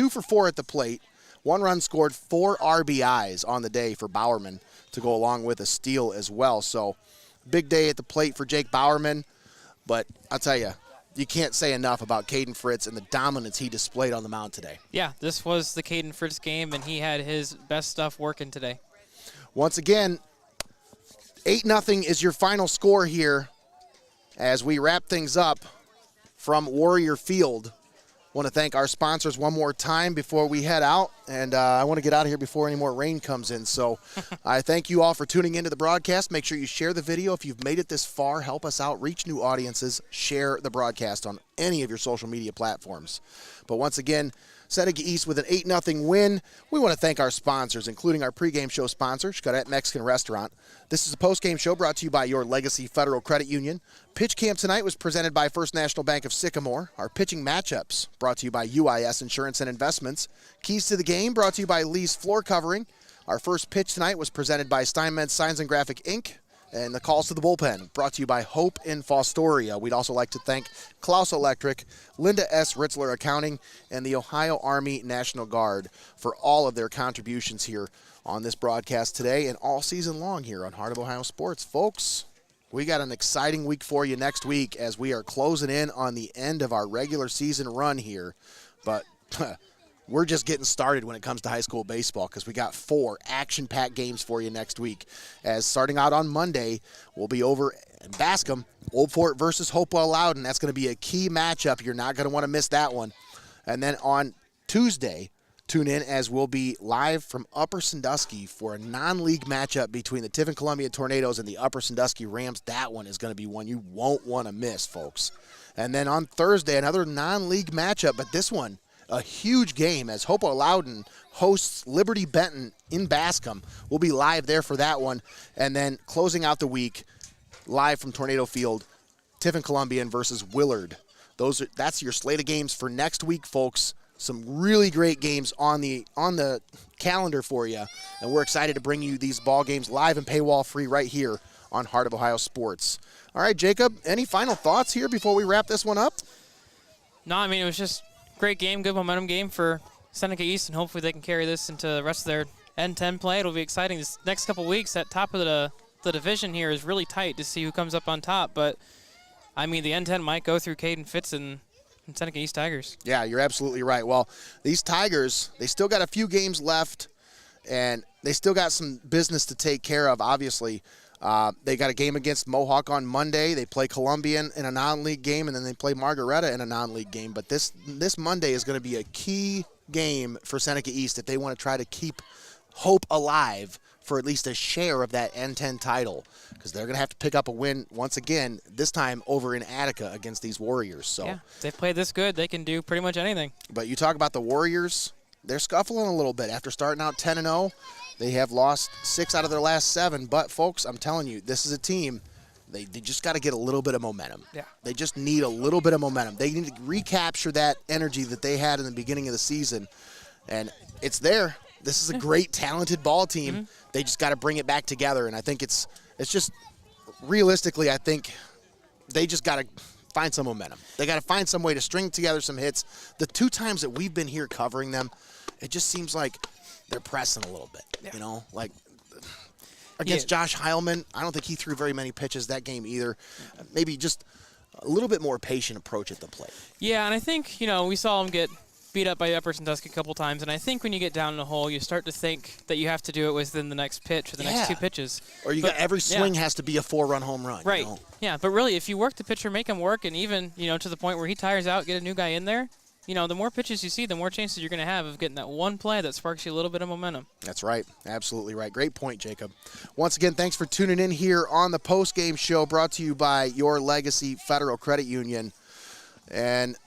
for 4 at the plate, 1 run scored, 4 RBIs on the day for Bowerman to go along with a steal as well. So big day at the plate for Jake Bowerman, but I'll tell you, you can't say enough about Caden Fritz and the dominance he displayed on the mound today. Yeah, this was the Caden Fritz game, and he had his best stuff working today. Once again, 8-0 is your final score here as we wrap things up from Warrior Field. Want to thank our sponsors one more time before we head out, and I want to get out of here before any more rain comes in. So I thank you all for tuning into the broadcast. Make sure you share the video. If you've made it this far, help us out, reach new audiences, share the broadcast on any of your social media platforms. But once again, Seneca East with an 8-0 win. We want to thank our sponsors, including our pregame show sponsor, Xcaret Mexican Restaurant. This is a postgame show brought to you by your Legacy Federal Credit Union. Pitch Camp tonight was presented by First National Bank of Sycamore. Our pitching matchups brought to you by UIS Insurance and Investments. Keys to the game brought to you by Lee's Floor Covering. Our first pitch tonight was presented by Steinmetz Signs and Graphic Inc. And the calls to the bullpen brought to you by Hope in Fostoria. We'd also like to thank Clouse Electric, Linda S. Ritzler Accounting, and the Ohio Army National Guard for all of their contributions here on this broadcast today and all season long here on Heart of Ohio Sports. Folks, we got an exciting week for you next week as we are closing in on the end of our regular season run here. But we're just getting started when it comes to high school baseball because we got 4 action-packed games for you next week. As starting out on Monday, we'll be over in Bascom, Old Fort versus Hopewell Loudon. That's going to be a key matchup. You're not going to want to miss that one. And then on Tuesday, tune in as we'll be live from Upper Sandusky for a non-league matchup between the Tiffin-Columbia Tornadoes and the Upper Sandusky Rams. That one is going to be one you won't want to miss, folks. And then on Thursday, another non-league matchup, but this one, a huge game as Hopewell Loudon hosts Liberty Benton in Bascom. We'll be live there for that one. And then closing out the week, live from Tornado Field, Tiffin-Columbian versus Willard. That's your slate of games for next week, folks. Some really great games on the calendar for you. And we're excited to bring you these ball games live and paywall free right here on Heart of Ohio Sports. All right, Jacob, any final thoughts here before we wrap this one up? No, I mean, it was just great game, good momentum game for Seneca East, and hopefully they can carry this into the rest of their N10 play. It'll be exciting. This next couple weeks, that top of the division here is really tight to see who comes up on top. But, I mean, the N10 might go through Caden Fitz and Seneca East Tigers. Yeah, you're absolutely right. Well, these Tigers, they still got a few games left, and they still got some business to take care of, obviously. They got a game against Mohawk on Monday. They play Columbian in a non-league game, and then they play Margaretta in a non-league game. But this Monday is going to be a key game for Seneca East if they want to try to keep hope alive for at least a share of that N10 title, because they're going to have to pick up a win once again, this time over in Attica against these Warriors. So yeah, if they play this good, they can do pretty much anything. But you talk about the Warriors, they're scuffling a little bit after starting out 10-0. They have lost 6 out of their last 7. But, folks, I'm telling you, this is a team, they just got to get a little bit of momentum. Yeah. They just need a little bit of momentum. They need to recapture that energy that they had in the beginning of the season. And it's there. this is a great, talented ball team. They just got to bring it back together, and I think it's just realistically, I think they just got to find some momentum. They got to find some way to string together some hits. The 2 times that we've been here covering them, it just seems like they're pressing a little bit, you know, like against Josh Heilman. I don't think he threw very many pitches that game either. Maybe just a little bit more patient approach at the plate. Yeah, and I think, you know, we saw him get beat up by Upper Sandusky a couple times, and I think when you get down in the hole, you start to think that you have to do it within the next pitch or the next 2 pitches. Or got every swing has to be a 4-run home run. Right. You know? Yeah, but really, if you work the pitcher, make him work, and even, you know, to the point where he tires out, get a new guy in there, you know, the more pitches you see, the more chances you're going to have of getting that one play that sparks you a little bit of momentum. That's right. Absolutely right. Great point, Jacob. Once again, thanks for tuning in here on the post-game show brought to you by Your Legacy Federal Credit Union. And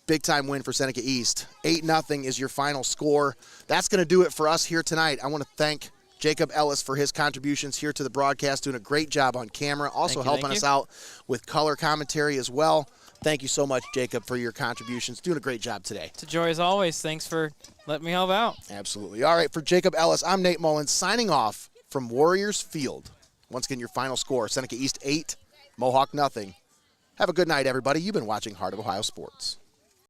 big-time win for Seneca East. 8-0 is your final score. That's going to do it for us here tonight. I want to thank Jacob Ellis for his contributions here to the broadcast, doing a great job on camera, also helping us out with color commentary as well. Thank you so much, Jacob, for your contributions. Doing a great job today. It's a joy as always. Thanks for letting me help out. Absolutely. All right, for Jacob Ellis, I'm Nate Mullins signing off from Warriors Field. Once again, your final score, Seneca East 8, Mohawk 0. Have a good night, everybody. You've been watching Heart of Ohio Sports.